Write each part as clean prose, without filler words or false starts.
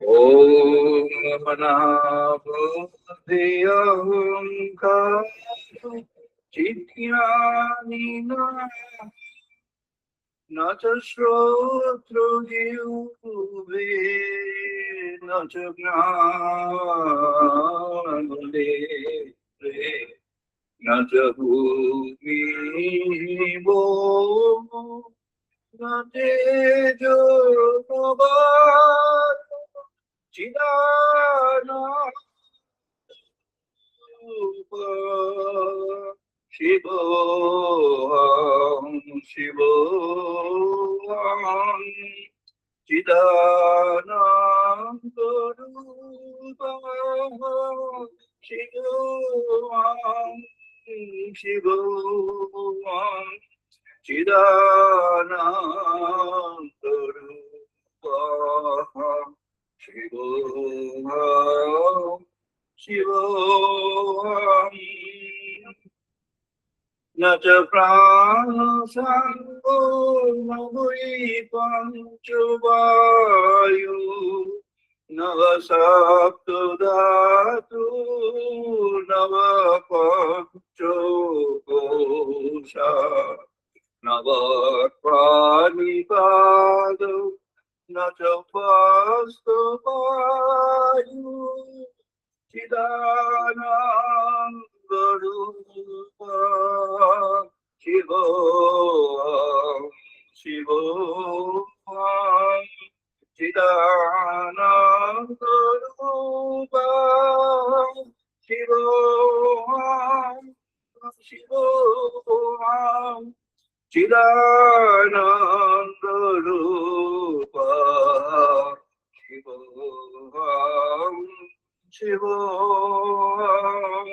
ॐ मनाबुद्धिरहङ्कार चित्यानि न च श्रोत्रजिह्वे न च घ्राणनेत्रे न च भूमिभो न तेजो न वायु चिदानन्दरूप शिवोऽहं शिवोऽहं चिदानन्दरूपः शिवोऽहं शिवोऽहं चिदानन्दरूपः शिवोऽहं शिवोऽहं न च प्राणसङ्गो न वै पञ्चवायु न वा सप्तधातु न वा पञ्चकोशा न वा पाणिपादौ न च वास्तवायु चिदानन्दरूप शिवोऽहं शिवोऽहं चिदानन्दरूप शिवोऽहं शिवोऽहं चिदानन्दरूप शिवोऽहं शिवोऽहं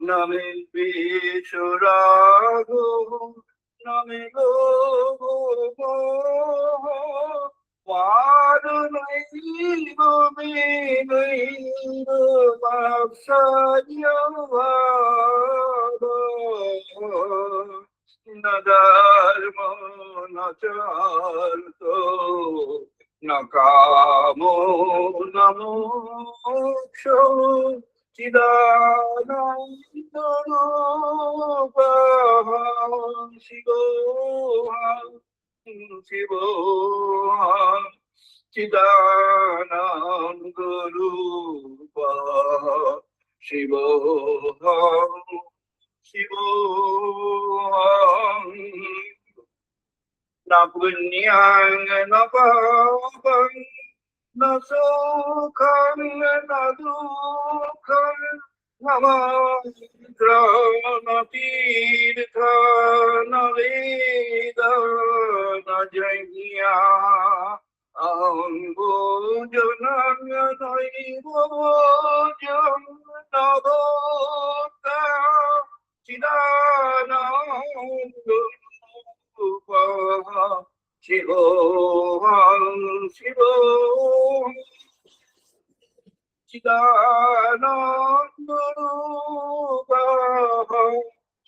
न मे द्वेषरागो न मे लोभो वादनैव मे नैव वात्सल्यभावः न धर्मो न चार्थो न कामो न मोक्षो चिदानन्दरूपः शिवोऽहं शिवोऽहं चिदानन्दरूपः शिवोऽहं शिवोऽहं न पुण्यं न पापं न सुखं न दुःखं न मन्त्रं न तीर्थ न वेद न यज्ञ अहं भोजनं नैव भोजं न भोक्ता चिदानन्दरूपः शिवोऽहं शिवोऽहं चिदानन्दरूपः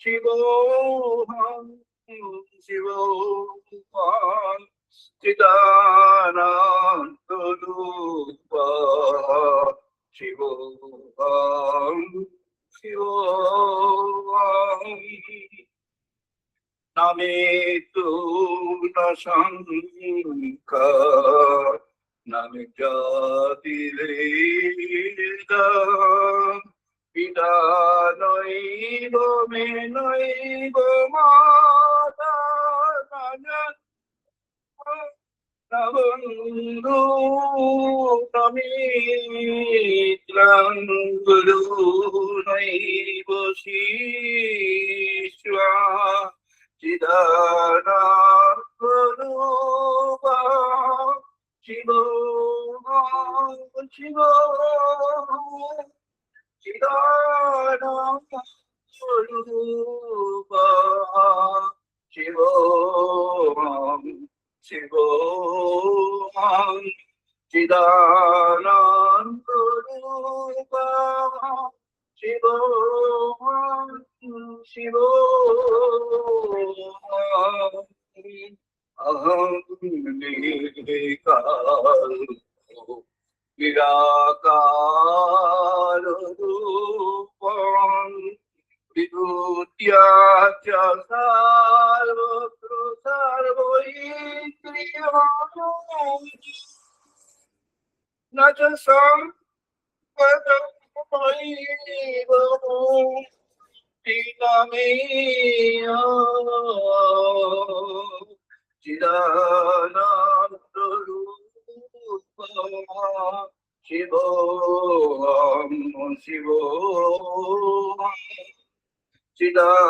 शिवोऽहं शिवोऽहं चिदानन्दरूपः शिवोऽहं शिवोऽहं न मे तु न शङ्का न मे जातिभेद पिता नैव मे नैव माता न बन्धु न मित्रं गुरु नैव शिष्या चिदानन्दरूप शिवोऽहं शिवोऽहं चिदानन्दरूप शिवोऽहं शिवोऽहं चिदानन्दरूप शिवोऽहं शिवोऽहं अहं निर्विकारो निराकाररूपं विभूत्याच सर्वत्र सर्वैन्द्रियाणि न च सम्पदमैव मुक्तिकामेय चिदानन्दरूपः शिवोऽहं शिवोऽहं चिदानन्दरूपः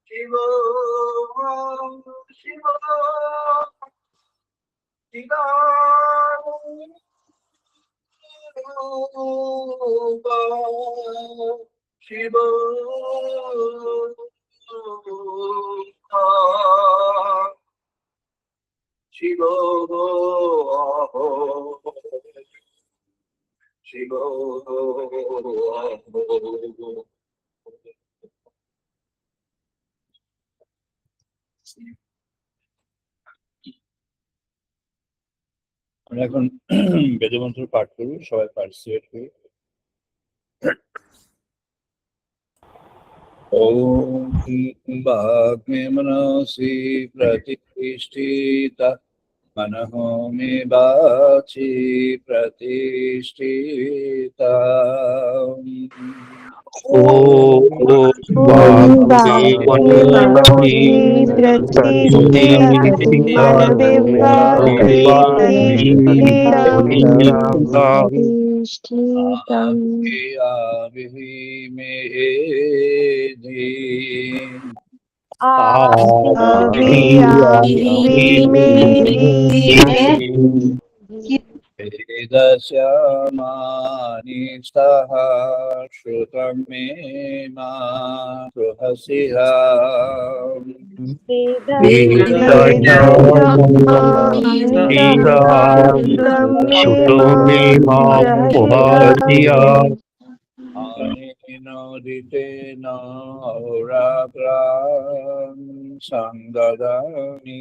शिवोऽहं शिवोऽहं चिदानन्दरूपः शिवोऽहं আমরা এখন বেদমন্ত্র পাঠ করব, সবাই পার্টিসিপেট করি। ওম বাগ্মে মনসি প্রতিষ্ঠিতা मनः मे वाचि प्रतिष्ठिता। वेदस्यामानि स्तः श्रुतं मे मा सुहसिहा। अनेनोदितेन अहोरात्रां संददामि।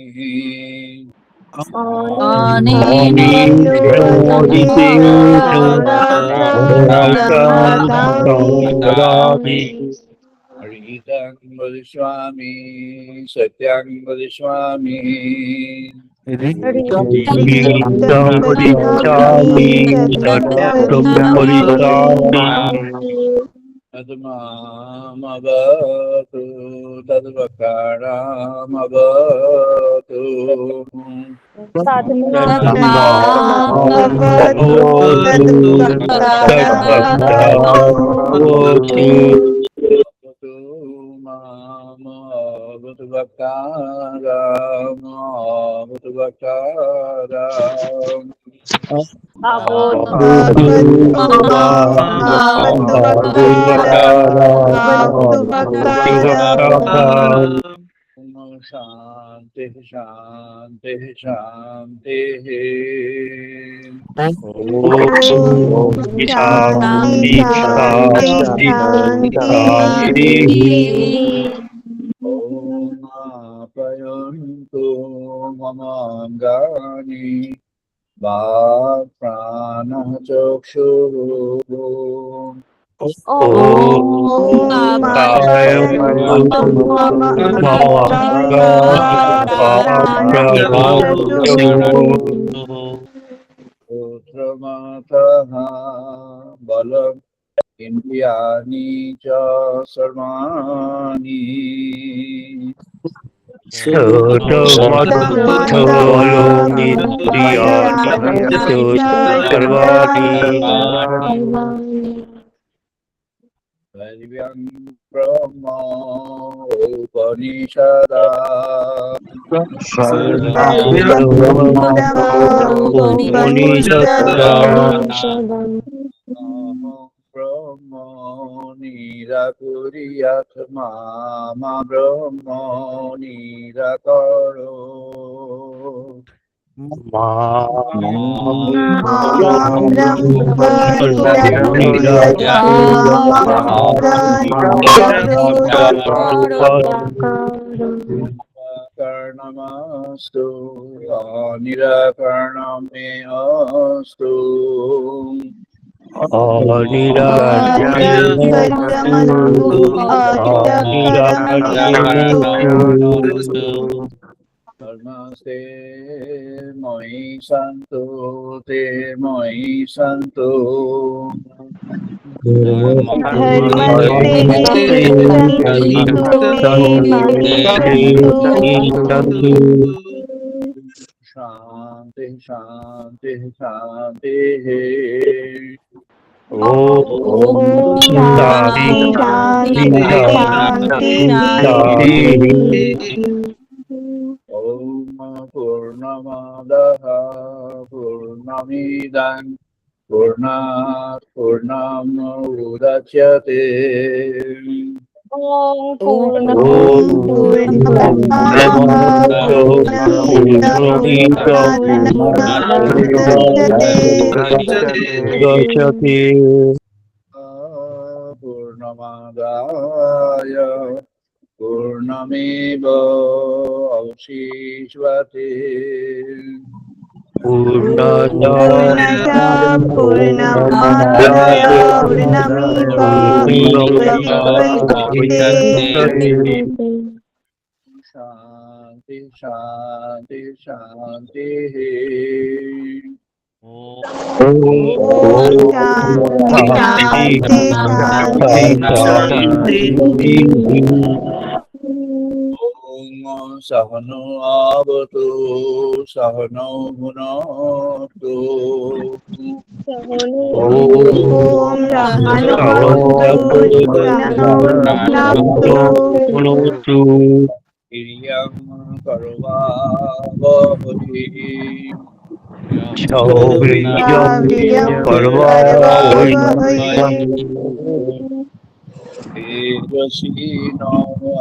हरितं वदिष्यामि सत्यं वदिष्यामि तद्मामवतु तद्वक्तारमवतु शांति शांति शांति। ओम आपयन्तु ममाङ्गानि वाक्प्राणः चक्षुः। पुत्रमातः बलम् इन्द्रियाणि च सर्वाणि। दिव्यं ब्रह्म उपनिषदा ब्रह्म निराकुर्यात् मा ब्रह्म निराकरो। निराकरणमस्तु निराकरणमे अस्तु धर्मस्ते मयि सन्तु ते मयि सन्तु शांति शांति शांति ओम पूर्णमदः पूर्णमिदं पूर्णात् पूर्णमुदच्यते पूर्णमादाय पूर्णमेव अवशिष्यते शांति शांति शांति ओम सहनो आवतु सहनो भुनक्तु हिरियं करवावहै तेजस्विनो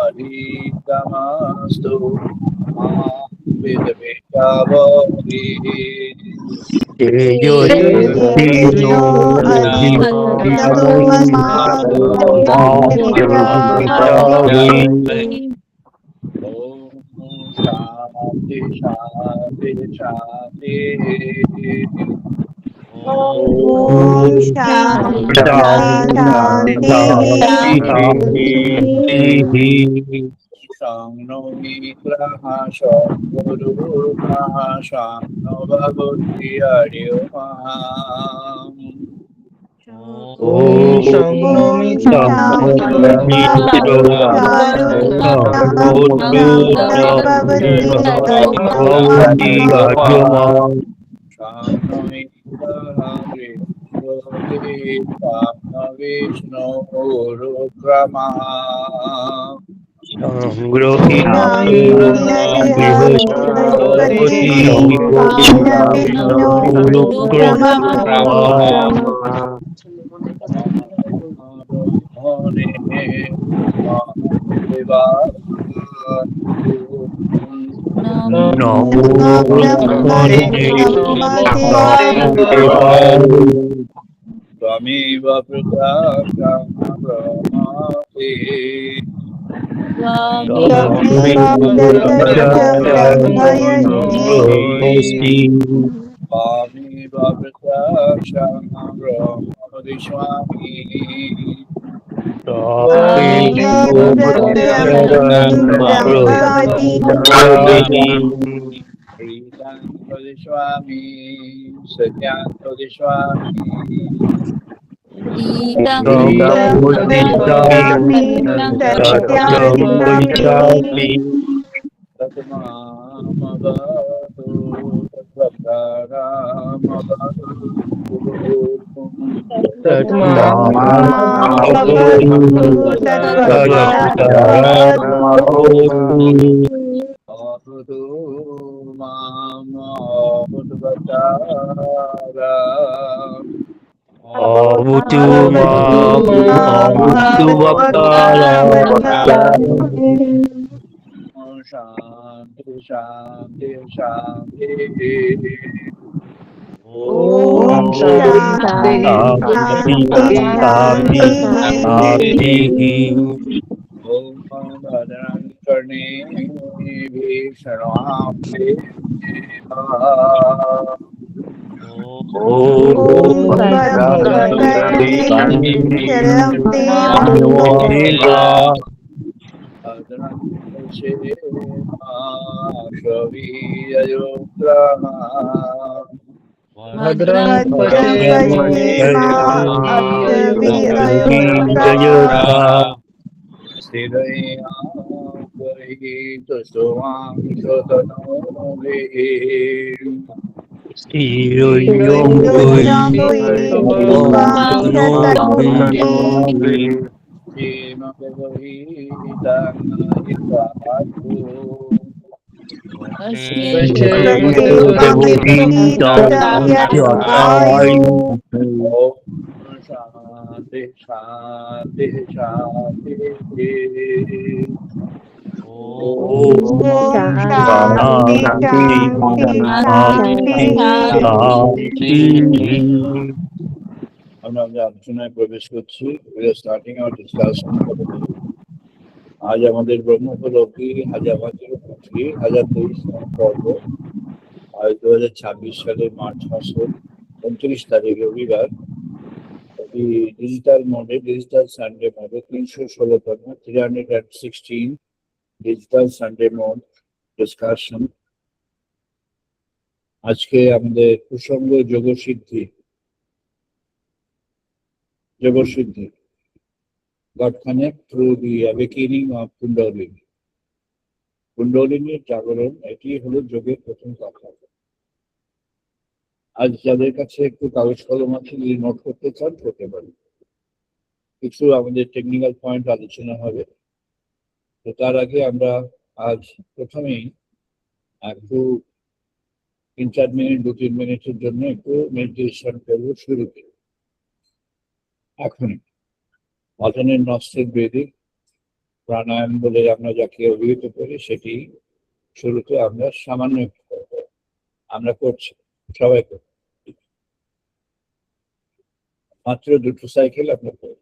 अधितमस्तु मा विद्विषावहै शांति शांति शांति शांनो मित्रः शंभुरुः शांनो भगवति हरिओम शंनो विष्णु रुद्रमा त्वमेव प्रकाशमब्रह्मसि त्वमेव प्रकाशमब्रह्मविश्वामि Swami Satyanto Swami Shanti Shanti Shanti Om Shanti Om Bhadran कर्णे भीषणाम्बे ॐ भद्रं शरणं देवा भद्रं भद्रं पश्येमाक्षभिर्यजत्रा स्थिरं शांति शांति शांति আমরা আলোচনায় প্রবেশ করছি। Starting hour discussion. আজ আমাদের ব্রহ্মোপলব্ধি হাজার 2023 পর্ব। আজ 2026 সালের মার্চ মাসের 29 তারিখ রবিবার। ডিজিটাল মোডে, ডিজিটাল সানডে মোডে 316তম 316 ডিজিটাল সানডে মোড ডিসকাশন। আজকে আমাদের প্রসঙ্গ যোগসিদ্ধি। God connect through the awakening of Kundalini. কুণ্ডলিনীর জাগরণ, এটি হলো যোগের প্রথম কথা। আজ যাদের কাছে একটু কাগজ কলম আছে, যদি নোট করতে চান করতে পারেন। কিছু আমাদের টেকনিক্যাল পয়েন্ট আলোচনা হবে। তো তার আগে আমরা আজ প্রথমেই একটু 3-4 মিনিট 2-3 মিনিটের জন্য একটু মেডিটেশন করবো শুরুতে। এখন অজানের নস্টের ব্রিদিং প্রাণায়াম বলে আমরা যাকে অভিহিত করি, সেটি শুরুতে আমরা সামান্য আমরা করছি, সবাই করছি। মাত্র 2টো সাইকেল আমরা করি।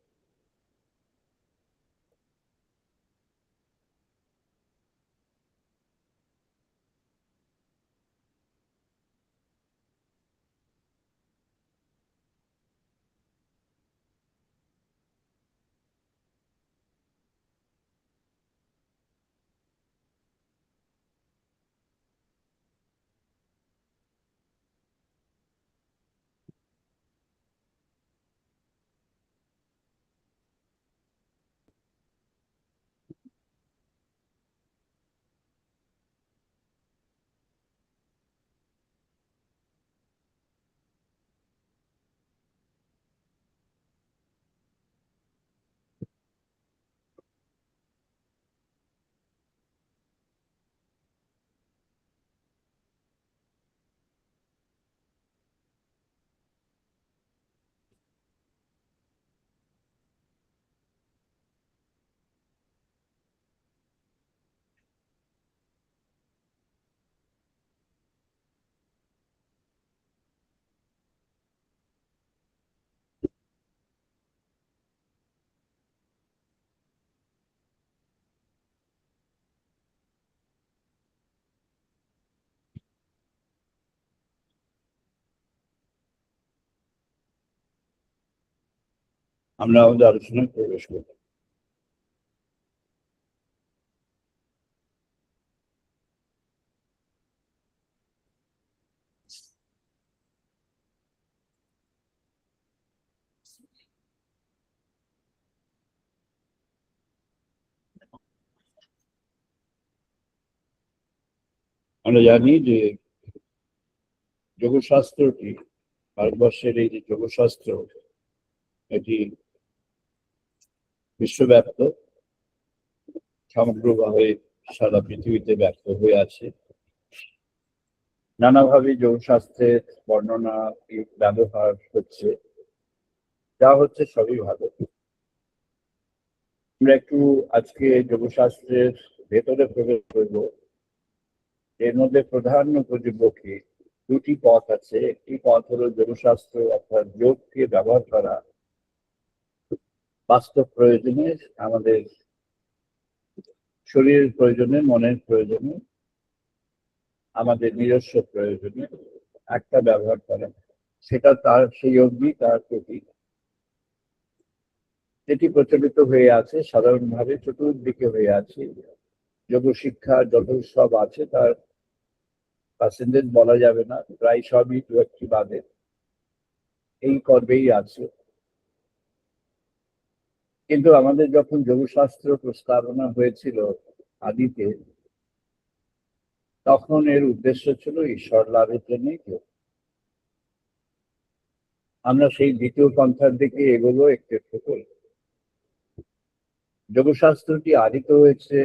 আমরা আমাদের আলোচনায় প্রবেশ করব। আমরা জানি যে যোগশাস্ত্রটি, ভারতবর্ষের এই যে যোগশাস্ত্র, এটি বিশ্বব্যাপ্ত, সমগ্রভাবে সারা পৃথিবীতে ব্যক্ত হয়ে আছে। নানাভাবে যোগশাস্ত্রের বর্ণনা ব্যবহার হচ্ছে, যা হচ্ছে সবই ভালো। আমরা একটু আজকে যোগশাস্ত্রের ভেতরে প্রবেশ করব। এর মধ্যে প্রধান উপজীব্য কি 2টি পথ আছে। একটি পথ হলো যোগশাস্ত্র অর্থাৎ যোগকে ব্যবহার করা বাস্তব প্রয়োজনে আমাদের শরীরের প্রয়োজনে, মনের প্রয়োজনে, আমাদের নিজস্ব প্রয়োজনে একটা ব্যবহার করা, সেটা তার সেই অবধি তার প্রতি যেটি প্রচলিত হয়ে আছে সাধারণভাবে চতুর্দিকে হয়ে আছে। যোগ শিক্ষা যত সব আছে তার পার্সেন্টেজ বলা যাবে না, প্রায় সবই দু একটি বাদে এই পর্বেই আছে। কিন্তু আমাদের যখন যোগশাস্ত্র প্রস্তাবনা হয়েছিল আদিতে, তখন এর উদ্দেশ্য ছিল ঈশ্বর লাভের জন্যই। আমরা সেই দ্বিতীয় পন্থার দিকে এগোলো একটু একটু করে। যোগশাস্ত্রটি আদিত হয়েছে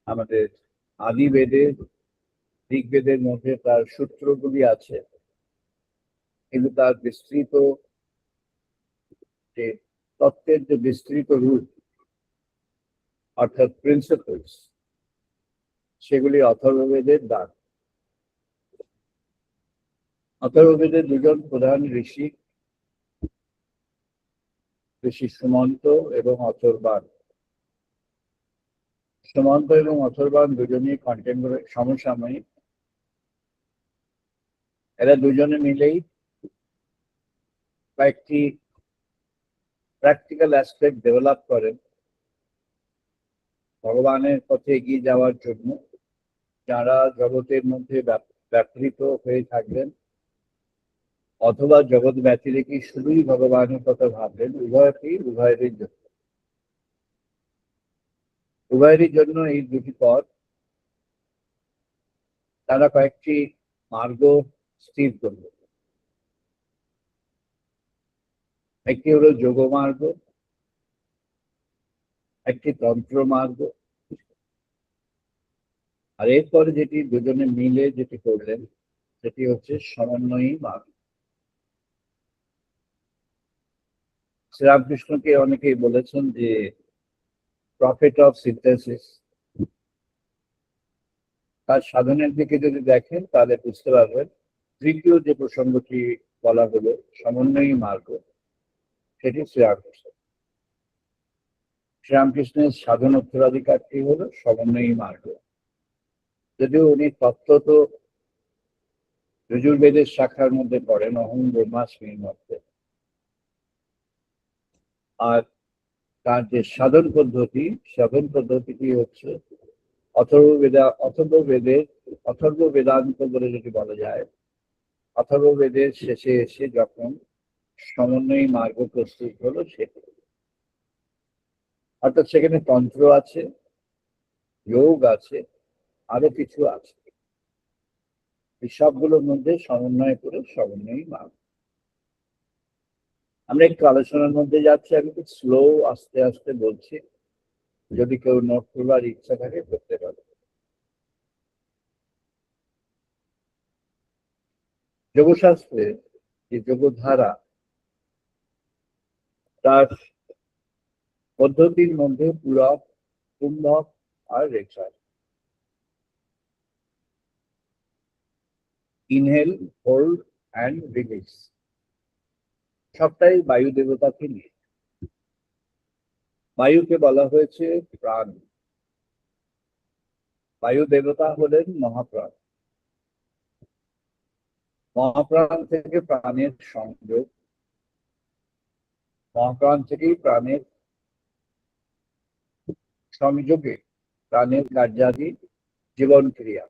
আমাদের আদি বেদের, ঋগ্বেদের মধ্যে তার সূত্রগুলি আছে, কিন্তু তার বিস্তৃত যে তত্ত্বের যে বিস্তৃত রূপ অর্থাৎ প্রিন্সিপলস, সেগুলি অথর্ববেদের দান। অথর্ববেদের দুজন প্রধান ঋষি, ঋষি সুমন্ত এবং অথর্বাণ। সুমন্ত এবং অথর্বাণ দুজনেই কন্টেম্পোরারি, সমসাময়িক। এরা দুজনে মিলেই কয়েকটি প্র্যাকটিক্যাল অ্যাসপেক্ট ডেভেলপ করেন ভগবানের পথে এগিয়ে যাওয়ার জন্য। যারা জগতের মধ্যে ব্যাপৃত হয়ে থাকবেন অথবা জগৎ ব্যতি রেখে শুধুই ভগবানের কথা ভাববেন, উভয়েরই জন্য এই দুটি পথ তারা কয়েকটি মার্গ স্থির করবে। একটি হলো যোগ মার্গ, একটি তন্ত্র মার্গ, আর এরপরে যেটি দুজনে মিলে যেটি করলেন সেটি হচ্ছে সমন্বয়ী মার্গ। শ্রীরামকৃষ্ণকে অনেকেই বলেছেন যে প্রফেট অফ সিনথেসিস। তার সাধনের দিকে যদি দেখেন তাহলে বুঝতে পারবেন তৃতীয় যে প্রসঙ্গটি বলা হলো সমন্বয়ী মার্গ, সেটি শ্রীরামকৃষ্ণ। শ্রীরামকৃষ্ণের সাধন উত্তরাধিকারটি হলো সমন্বয়ী মার্গ। যদিও উনি তত্ত্ব তো যজুর্বেদের শাখার মধ্যে পড়েন, অহং ব্রহ্মাস্মির মধ্যে, আর তার যে সাধন পদ্ধতিটি হচ্ছে অথর্ব বেদান্ত বলে যেটি বলা যায়। অথর্ব বেদের শেষে এসে যখন সমন্বয়ী মার্গ প্রস্তুত হলো সেটি, অর্থাৎ সেখানে তন্ত্র আছে, যোগ আছে, আরো কিছু আছে। এই সবগুলোর মধ্যে সমন্বয় করে সমন্বয়ী মার্গ। আমরা একটু আলোচনার মধ্যে যাচ্ছি, আমি খুব স্লো আস্তে আস্তে বলছি, যদি কেউ নোট করবার ইচ্ছা থাকে করতে পারে। যোগশাস্ত্রে যে যোগধারা, তার পদ্ধতির মধ্যে পূরক, কুম্ভক আর রেখা। ইনহেল, হোল্ড অ্যান্ড রিলিজ, সবটাই বায়ু দেবতাকে নিয়ে। বায়ুকে বলা হয়েছে প্রাণ। বায়ু দেবতা হলেন মহাপ্রাণ। মহাপ্রাণ থেকে প্রাণের সংযোগ, মহাপ্রাণ থেকেই প্রাণের সংযোগে প্রাণের কার্যাদি জীবন ক্রিয়া।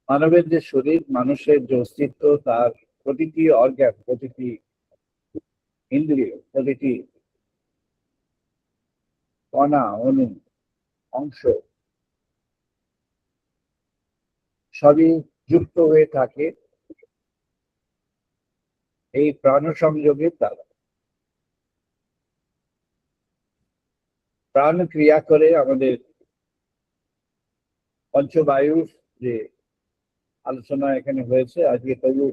মানবের যে শরীর, মানুষের যে অস্তিত্ব, তার প্রতিটি অর্গান, প্রতিটি ইন্দ্রিয়, প্রতিটি কণা, অণু, অংশ সবই যুক্ত হয়ে থাকে এই প্রাণ সংযোগের দ্বারা। প্রাণ ক্রিয়া করে আমাদের পঞ্চবায়ুর যে আলোচনা এখানে হয়েছে, আজকে তবু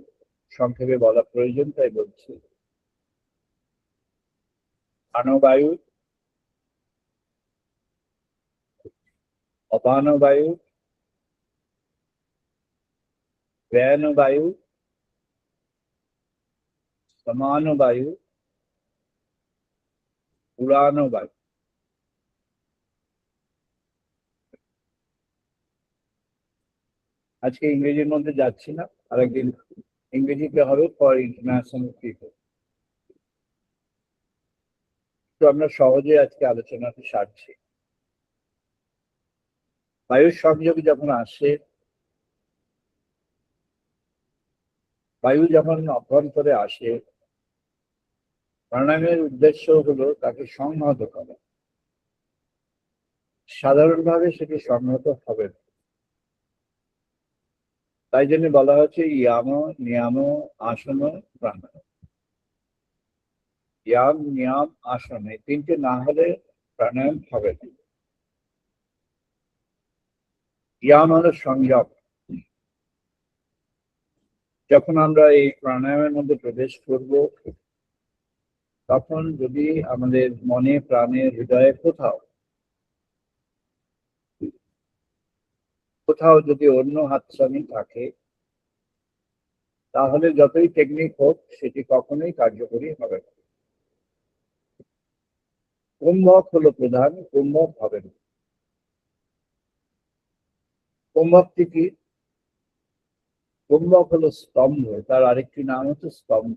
সংক্ষেপে বলা প্রয়োজন তাই বলছি। প্রাণবায়ু, অপানবায়ু, ব্যানবায়ু, সমানবায়ু, উড়ানো বায়ু। আজকে ইংরেজির মধ্যে যাচ্ছি না, আরেকদিন ইংরেজিতে হবে ফর ইন্টারন্যাশনাল পিপল। তো আমরা সহজে আজকে আলোচনাটি সারছি। বায়ুর সংযোগ যখন আসে, বায়ু যখন অভ্যন্তরে আসে, প্রাণায়ামের উদ্দেশ্য হলো তাকে সংহত করা। সাধারণভাবে সেটি সংহত হবে না, তাই জন্য বলা হচ্ছে ইয়াম নিয়াম আসন প্রাণায়াম। ইয়াম নিয়াম আসন, এই তিনটে না হলে প্রাণায়াম হবে না। ইয়াম হলো সংযম। যখন আমরা এই প্রাণায়ামের মধ্যে প্রবেশ করব, তখন যদি আমাদের মনে প্রাণে হৃদয়ে কোথাও যদি অন্য হাতছানি থাকে, তাহলে যতই টেকনিক হোক সেটি কখনোই কার্যকরী হবে না। কুম্ভক হলো প্রধান, কুম্ভক হবে না। কুম্ভকটি কি? কুম্ভক হলো স্তম্ভ, তার আরেকটি নাম হচ্ছে স্তম্ভ।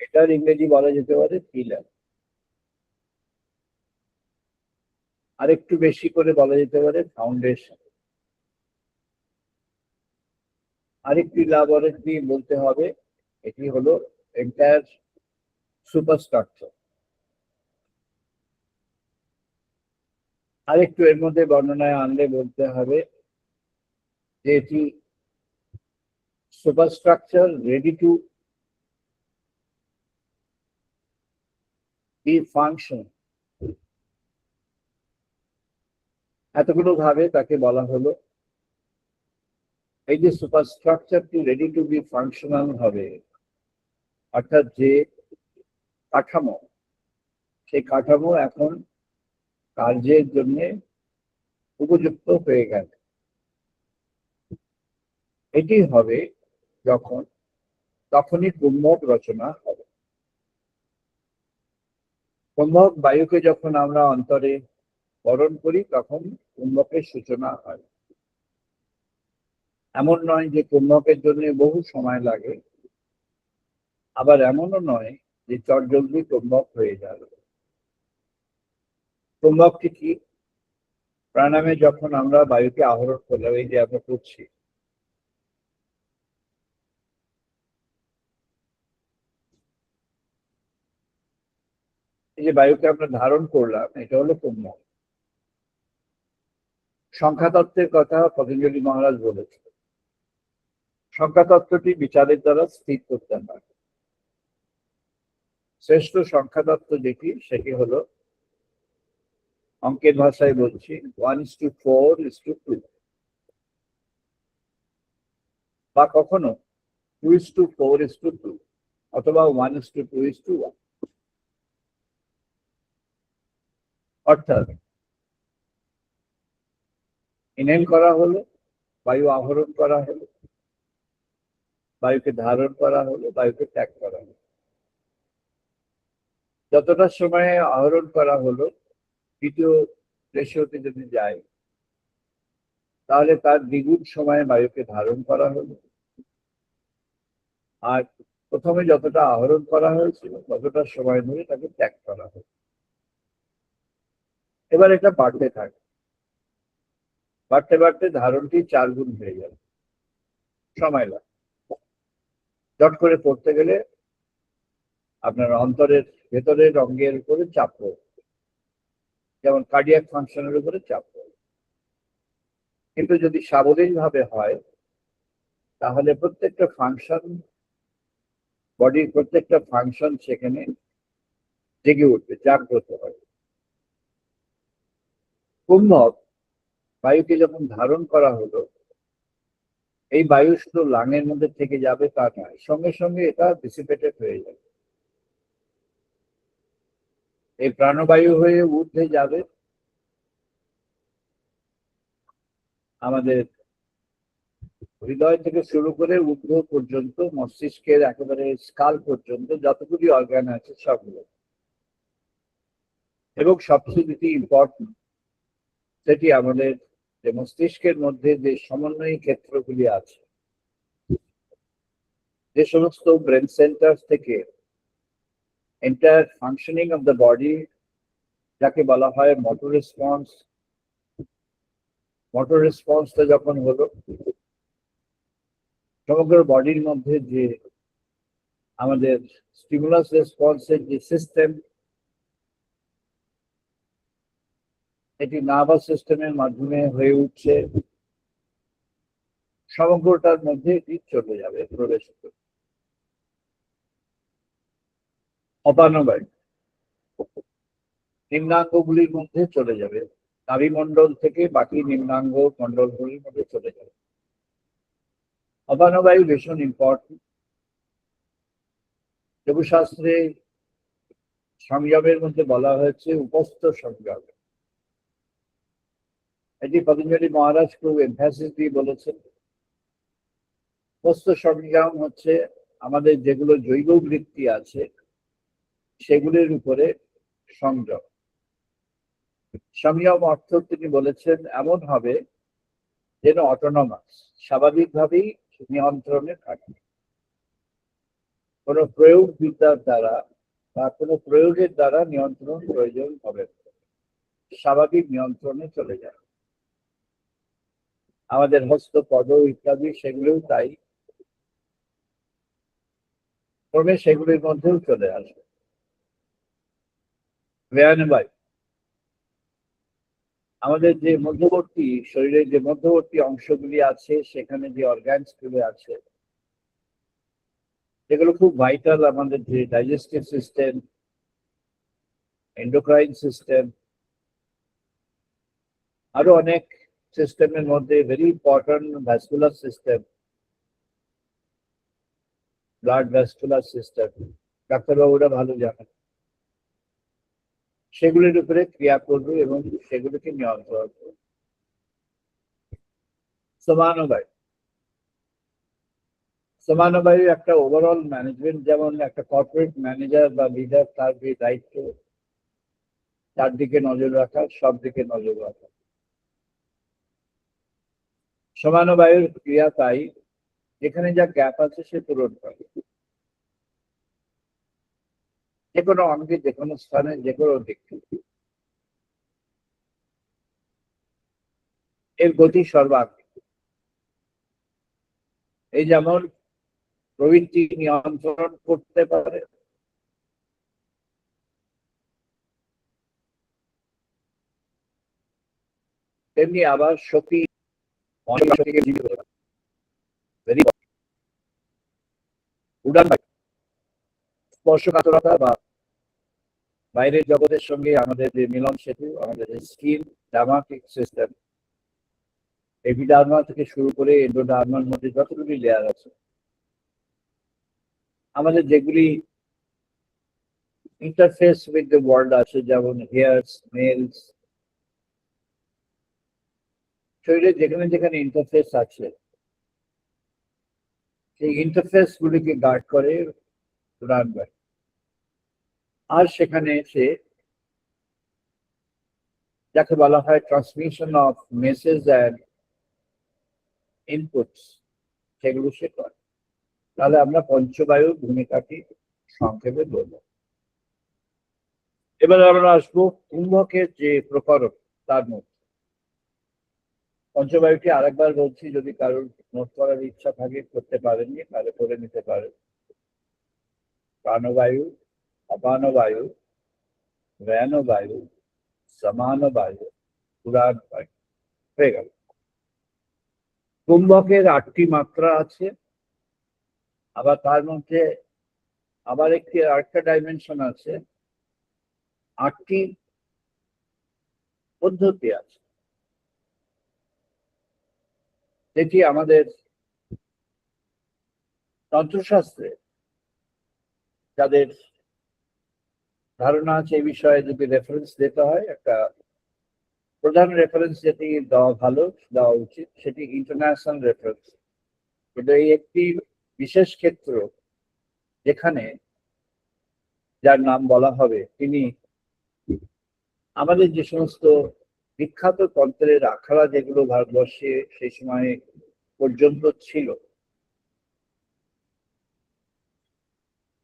এটার ইংরেজি বলা যেতে পারে পিলার। আরেকটু বেশি করে বলা যেতে পারে ফাউন্ডেশন। আরেকটি ল্যাবরেটরি বলতে হবে এটি হলো এন্টায়ার সুপারস্ট্রাকচার। আরেকটু এর মধ্যে বর্ণনায় আনলে বলতে হবে যে এটি superstructure ready to be function. এতগুলো ভাবে তাকে বলা হলো। এই যে সুপারস্ট্রাকচারটি রেডি টু বি ফাংশনাল হবে, অর্থাৎ যে কাঠামো, সেই কাঠামো এখন কার্যের জন্য উপযুক্ত হয়ে গেল। এটি হবে যখন, তখনই কুম্ভক রচনা হবে। কুম্ভক বায়ুকে যখন আমরা অন্তরে বরণ করি, তখন কুম্ভকের সূচনা হয়। এমন নয় যে কুম্ভকের জন্য বহু সময় লাগে, আবার এমনও নয় যে চটজলদি কুম্ভক হয়ে যাবে। কুম্ভকটি কি? প্রাণায়ামে যখন আমরা বায়ুকে আহরণ করলাম, এই যে আমরা করছি, এই যে বায়ুকে আমরা ধারণ করলাম, এটা হলো কুম্ভক। সংখ্যা তত্ত্বের কথা পতঞ্জলি মহারাজ বলেছেন। সংখ্যা তত্ত্বটি বিচারের দ্বারা স্থির করতে হয়। শ্রেষ্ঠ সংখ্যা তত্ত্ব যেটি, সেটি হলো, অঙ্কের ভাষায় বলছি, 1:4:2, বা কখনো 2:4:2, অথবা 1:2:1। অর্থাৎ ইনহেল করা হলো, বায়ু আহরণ করা হলো, বায়ুকে ধারণ করা হলো, বায়ুকে ত্যাগ করা হলো। যতটা সময়ে আহরণ করা হলো, দ্বিতীয় রেশিওতে যদি যায়, তাহলে তার দ্বিগুণ সময়ে বায়ুকে ধারণ করা হলো। আর প্রথমে যতটা আহরণ করা হয়েছিল, ততটা সময় ধরে তাকে ত্যাগ করা হলো। এবার এটা বাড়তে থাকে, বাড়তে বাড়তে ধারণটি 4 গুণ হয়ে যাবে। সময় লাগে। চট করে পড়তে গেলে আপনার অন্তরের ভেতরের অঙ্গের উপরে চাপ পড়বে, যেমন কার্ডিয়াক ফাংশনের উপরে চাপ পড়বে। কিন্তু যদি সাবলীল ভাবে হয়, তাহলে প্রত্যেকটা ফাংশন, বডির প্রত্যেকটা ফাংশন সেখানে জেগে উঠবে, জাগ্রত হয়। কুম্ভক বায়ুকে যখন ধারণ করা হলো, এই বায়ু শুধু লাঙের মধ্যে থেকে যাবে তা নয়, সঙ্গে সঙ্গে এটা ডিসিপেটেড হয়ে যাবে। এই প্রাণবায়ু হয়ে ঊর্ধ্বে যাবে আমাদের হৃদয় থেকে শুরু করে ঊর্ধ্ব পর্যন্ত, মস্তিষ্কের একেবারে স্কাল পর্যন্ত যতগুলি অর্গান আছে সবগুলো। এবং সবচেয়ে যেটি ইম্পর্টেন্ট, সেটি আমাদের যে মস্তিষ্কের মধ্যে যে সমন্বয়ী ক্ষেত্রগুলি আছে, যে সমস্ত ব্রেন সেন্টার থেকে entire functioning of the body, যাকে বলা হয় মোটর রেসপন্স, মোটর রেসপন্সটা যখন হলো, সমগ্র বডির মধ্যে যে আমাদের স্টিমুলাস রেসপন্সের যে সিস্টেম, এটি নার্ভাস সিস্টেমের মাধ্যমে হয়ে উঠছে, সমগ্রটার মধ্যে এটি চলে যাবে, প্রবেশ করবে। অপানবায়ু নিম্নাঙ্গগুলির মধ্যে চলে যাবে, নাভিমণ্ডল থেকে বাকি নিম্নাঙ্গ মণ্ডলগুলির মধ্যে চলে যাবে। অপানবায়ু ভীষণ ইম্পর্টেন্ট। যোগশাস্ত্রে সংযমের মধ্যে বলা হয়েছে উপস্থ সংযম। এটি পতঞ্জলি মহারাজ খুব এমফাসিস দিয়ে বলেছেন। উপস্থ সংযম হচ্ছে আমাদের যেগুলো জৈব বৃত্তি আছে সেগুলির উপরে সংযম। সংযম অর্থ তিনি বলেছেন এমন হবে যেন অটোনমাস, স্বাভাবিকভাবেই নিয়ন্ত্রণে থাকে, কোনো প্রয়োগ বিদ্যার দ্বারা বা কোনো প্রয়োগের দ্বারা নিয়ন্ত্রণ প্রয়োজন হবে, স্বাভাবিক নিয়ন্ত্রণে চলে যায়। আমাদের হস্ত, পদ ইত্যাদি সেগুলোও তাই, ক্রমে সেগুলির মধ্যেও চলে আসবে। ব্যায়ানবায়ু আমাদের যে মধ্যবর্তী শরীরের যে মধ্যবর্তী অংশগুলি আছে, সেখানে যে অর্গানস গুলো আছে, যেগুলো খুব ভাইটাল, আমাদের যে ডাইজেস্টিভ সিস্টেম, এন্ডোক্রাইন সিস্টেম, আরো অনেক সিস্টেমের মধ্যে very important vascular system, blood vascular system, ডাক্তারবাবুরা ভালো জানেন, সেগুলির উপরে ক্রিয়া করবে এবং সেগুলিকে নিয়ন্ত্রণ করবে। সমানবায়ু সমানবায়ু একটা ওভারঅল ম্যানেজমেন্ট, যেমন একটা কর্পোরেট ম্যানেজার বা লিডার, তার যে দায়িত্ব চারদিকে নজর রাখা, সব দিকে নজর রাখা। সমানবায়ুর ক্রিয়া তাই, যেখানে যা গ্যাপ আছে সে পূরণ করে, যে কোনো অঙ্গে, যে কোনো স্থানে, যে কোনো দিক থেকে। এর গতি সর্বাঙ্গীন। এই যেমন প্রবৃত্তি নিয়ন্ত্রণ করতে পারে, তেমনি আবার শক্তি উড়ান বায়ু, স্পর্শকাতরতা বা বাইরের জগতের সঙ্গে আমাদের যে মিলন সেতু, আমাদের যে স্কিন ডার্মাটিক সিস্টেম, এপিডার্মা থেকে শুরু করে এন্ডোডার্মার মধ্যে যতগুলি লেয়ার আছে, আমাদের যেগুলি ইন্টারফেস উইথ দ্য ওয়ার্ল্ড আছে, যেমন হেয়ারস, নেলস, শরীরে যেখানে যেখানে ইন্টারফেস আছে, সেই ইন্টারফেস গুলিকে গার্ড করে উড়ান বায়ু। আর সেখানে এসে যাকে বলা হয় transmission of message and inputs, সেগুলো সে করে। তাহলে আমরা পঞ্চবায়ুর ভূমিকাটি সংক্ষেপে বলব। এবার আমরা আসবো কুম্ভকের যে প্রকরণ, তার মধ্যে পঞ্চবায়ুটি আরেকবার বলছি, যদি কারোর নোট করার ইচ্ছা থাকে, করতে পারেননি তাহলে করে নিতে পারেন। প্রাণবায়ু, অপানবায়ু, ব্যানবায়ু, সমানবায়ু, উড়ান বায়ু হয়ে গেল। কুম্ভকের 8টি মাত্রা আছে, আবার তার মধ্যে আবার আরেকটা ডাইমেনশন আছে, 8টি পদ্ধতি আছে, যেটি আমাদের তন্ত্রশাস্ত্রে যাদের ধারণা আছে এই বিষয়ে যদি রেফারেন্স দিতে হয়, একটা প্রধান রেফারেন্স যেটি দেওয়া উচিত, সেটি ইন্টারন্যাশনাল রেফারেন্স, কিন্তু এই একটি বিশেষ ক্ষেত্র যেখানে যার নাম বলা হবে, তিনি আমাদের যে সমস্ত বিখ্যাত তন্ত্রের আখড়া যেগুলো ভারতবর্ষে সেই সময় পর্যন্ত ছিল,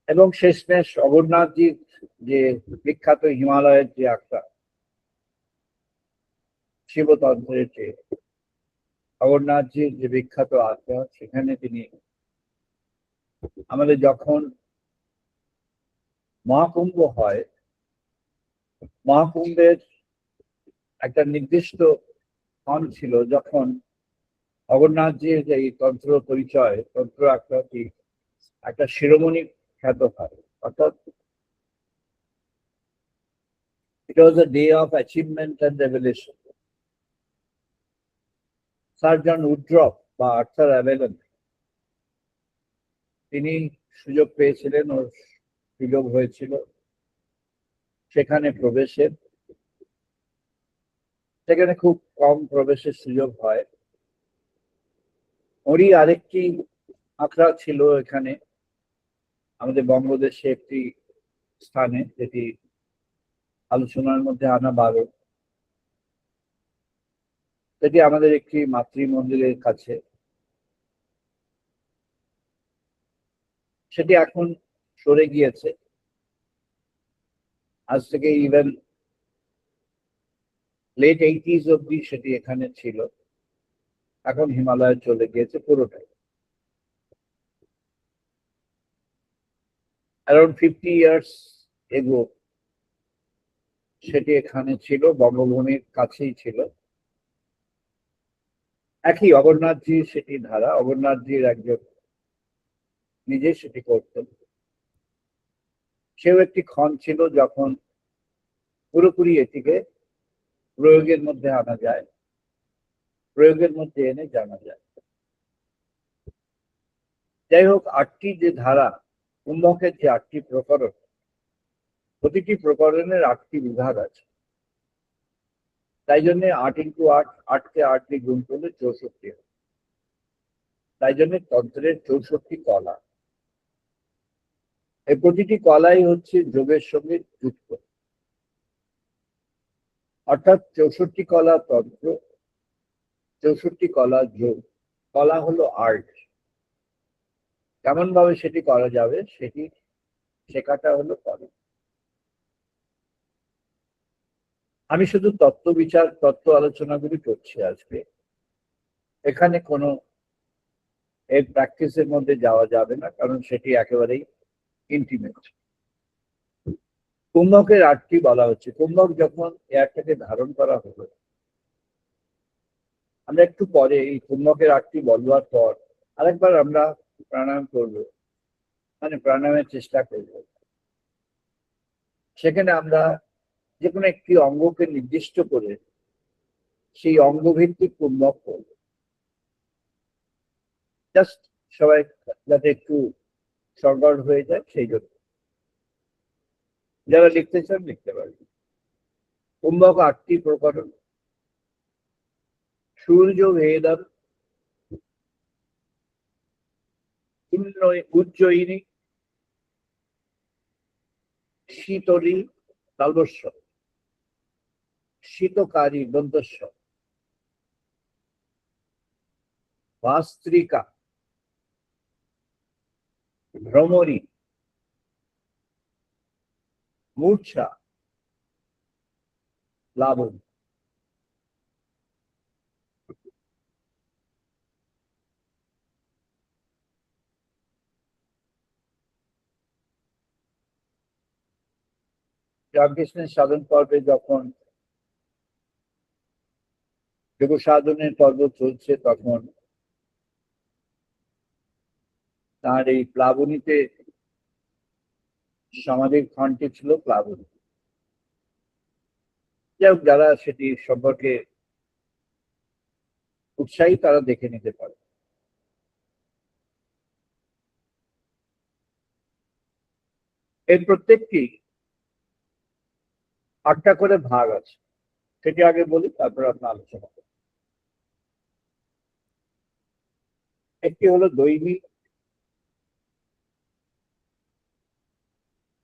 এবং শেষমেশ অমরনাথজির যে বিখ্যাত হিমালয়ের যে আখড়া, শিবতন্ত্রের যে অমরনাথজির যে বিখ্যাত আখড়া, সেখানে তিনি আমাদের যখন মহাকুম্ভ হয়, মহাকুম্ভের একটা নির্দিষ্ট স্থান ছিল যখন অমরনাথজির যে তন্ত্র পরিচয়, তন্ত্র আখড়াটি একটা শিরোমণি খ্যাত হয়, অর্থাৎ it was a day of achievement and revelation. Sir John Woodroffe বা আর্থার অ্যাভেলন তিনি সুযোগ পেয়েছিলেন, ও সুযোগ হয়েছিল সেখানে প্রবেশের। সেখানে খুব কম প্রবেশের সুযোগ হয়। ওরই আরেকটি আখড়া ছিল এখানে আমাদের বঙ্গদেশে একটি স্থানে, যেটি আলোচনার মধ্যে আনা বারো। সেটি আমাদের একটি মাতৃ মন্দিরের কাছে। সেটি এখন সরে গিয়েছে, আজ থেকে ইভেন লেট 80s অব্দি সেটি এখানে ছিল, এখন হিমালয়ে চলে গিয়েছে পুরোটাই। অ্যারাউন্ড 50 ইয়ার্স এগো সেটি এখানে ছিল, বঙ্গভূমির কাছেই ছিল। একই অমরনাথজির সেটি ধারা, অমরনাথজির একজন নিজে সেটি করতেন। সেও একটি ক্ষণ ছিল যখন পুরোপুরি এটিকে প্রয়োগের মধ্যে আনা যায়, প্রয়োগের মধ্যে এনে জানা যায়। যাই হোক, আটটি যে ধারা, কুম্ভকের যে আটটি প্রকরণ, প্রতিটি প্রকরণের আটটি বিভাগ আছে। তাই জন্য 8 × 8, 8 কে 8 দিয়ে গুণ করলে 64 হয়। তাই জন্য তন্ত্রের 64 কলা। এই প্রতিটি কলাই হচ্ছে যোগের সঙ্গে যুক্ত, অর্থাৎ 64 কলা তন্ত্র, 64 কলা যোগ। কলা হলো আর্ট, কেমন ভাবে সেটি করা যাবে সেটি শেখাটা হলো কলা। আমি শুধু তত্ত্ব বিচার, তত্ত্ব আলোচনাগুলি করছি আজকে। এখানে কোনো এর প্র্যাকটিসের মধ্যে যাওয়া যাবে না, কারণ সেটি একেবারেই ইন্টিমেট। কুম্ভকের আটটি বলা হচ্ছে। কুম্ভক যখন এয়ারটাকে ধারণ করা হলো, আমরা একটু পরে এই কুম্ভকের আটটি বলবার পর আরেকবার আমরা প্রাণায়াম করব, মানে প্রাণায়ামের চেষ্টা করব। সেখানে আমরা যে কোনো একটি অঙ্গকে নির্দিষ্ট করে সেই অঙ্গভিত্তিক কুম্ভক করব। জাস্ট সবাই যাতে একটু সরগর হয়ে যায় সেই জন্য। যারা লিখতে চান লিখতে পারবেন। কুম্ভক আটটি প্রকরণ: সূর্য ভেদম, উজ্জয়িনী, শীতলী তালস্য, শীতকারী দন্তস্য, ভাস্ত্রিকা, ভ্রমরী, মূর্ছা, লাবণ। রামকৃষ্ণের সাধন পর্বে যখন যোগ সাধনের পর্ব চলছে, তখন তার এই প্লাবনীতে সমাধির ক্ষণটি ছিল প্লাবনী। যাই হোক, যারা সেটি সম্পর্কে উৎসাহী তারা দেখে নিতে পারে। এর প্রত্যেকটি 8টা করে ভাগ আছে, সেটি আগে বলি, তারপর আপনার আলোচনা করব। একটি হলো দৈহিক,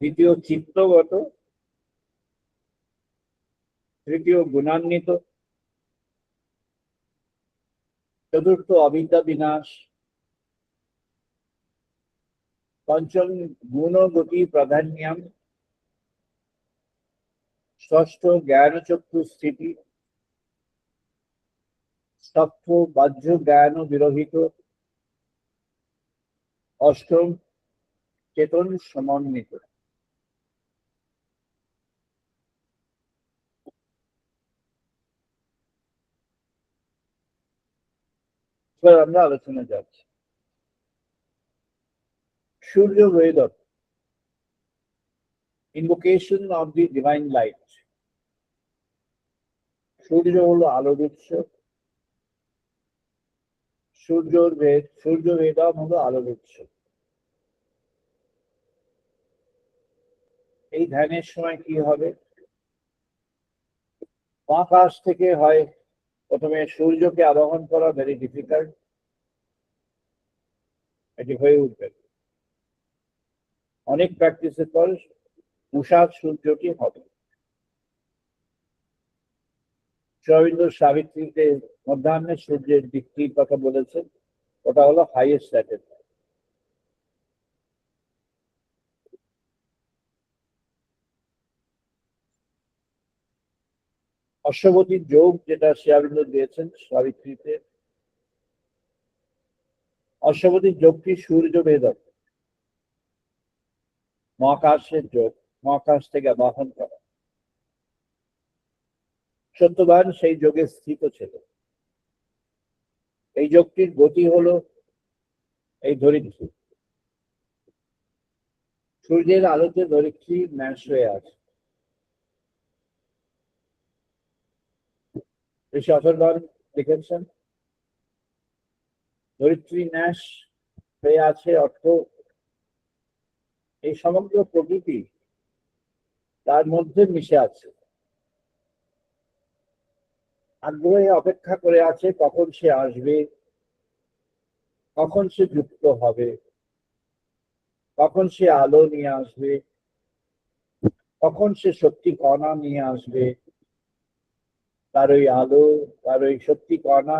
দ্বিতীয় চিত্তগত, তৃতীয় গুণান্বিত, চতুর্থ অবিদ্যা বিনাশ, পঞ্চম গুণগতি প্রাধান্যম, ষষ্ঠ জ্ঞানচক্ষু স্থিতি, সপ্তম বাহ্য জ্ঞান বিরহিত, অষ্টম চেতন সমন্বিত। এবার আমরা আলোচনা যাচ্ছি। সূর্য বেদক, invocation of the divine light. সূর্য হলো আলোর উৎস, সূর্য বেদম হলো আলোর উৎস। এই ধ্যানের সময় কি হবে, মহাকাশ থেকে হয় প্রথমে সূর্যকে আবাহন করা ভেরি ডিফিকাল্ট, এটি হয়ে উঠবে। অনেক প্র্যাকটিসের পর উষা সূর্যটি হবে। শ্রী অরবিন্দ সাবিত্রীতে মধ্যাহ্নে সূর্যের দিকটির কথা বলেছেন, ওটা হলো হাইয়েস্ট স্যাটেলাইট। অশ্ববতীর যোগ যেটা শ্রী অরবিন্দ দিয়েছেন সাবিত্রীতে, অশ্ববতীর যোগটি সূর্য ভেদক, মহাকাশের যোগ, মহাকাশ থেকে আবাহন করা। সত্যবান সেই যোগে স্থিত ছিল। এই যোগটির গতি হলো এই ধরিত্রী। সূর্যের আলোতে ধরিত্রী ন্যাস হয়ে আছে। ঋষি অথর্বণ লিখেছেন ধরিত্রী ন্যাস হয়ে আছে অর্থ এই সমগ্র প্রকৃতি তার মধ্যে মিশে আছে, আগ্রহে অপেক্ষা করে আছে কখন সে আসবে, কখন সে যুক্ত হবে, কখন সে আলো নিয়ে আসবে, কখন সে শক্তি কণা নিয়ে আসবে। তার ওই আলো, তার ওই শক্তি কণা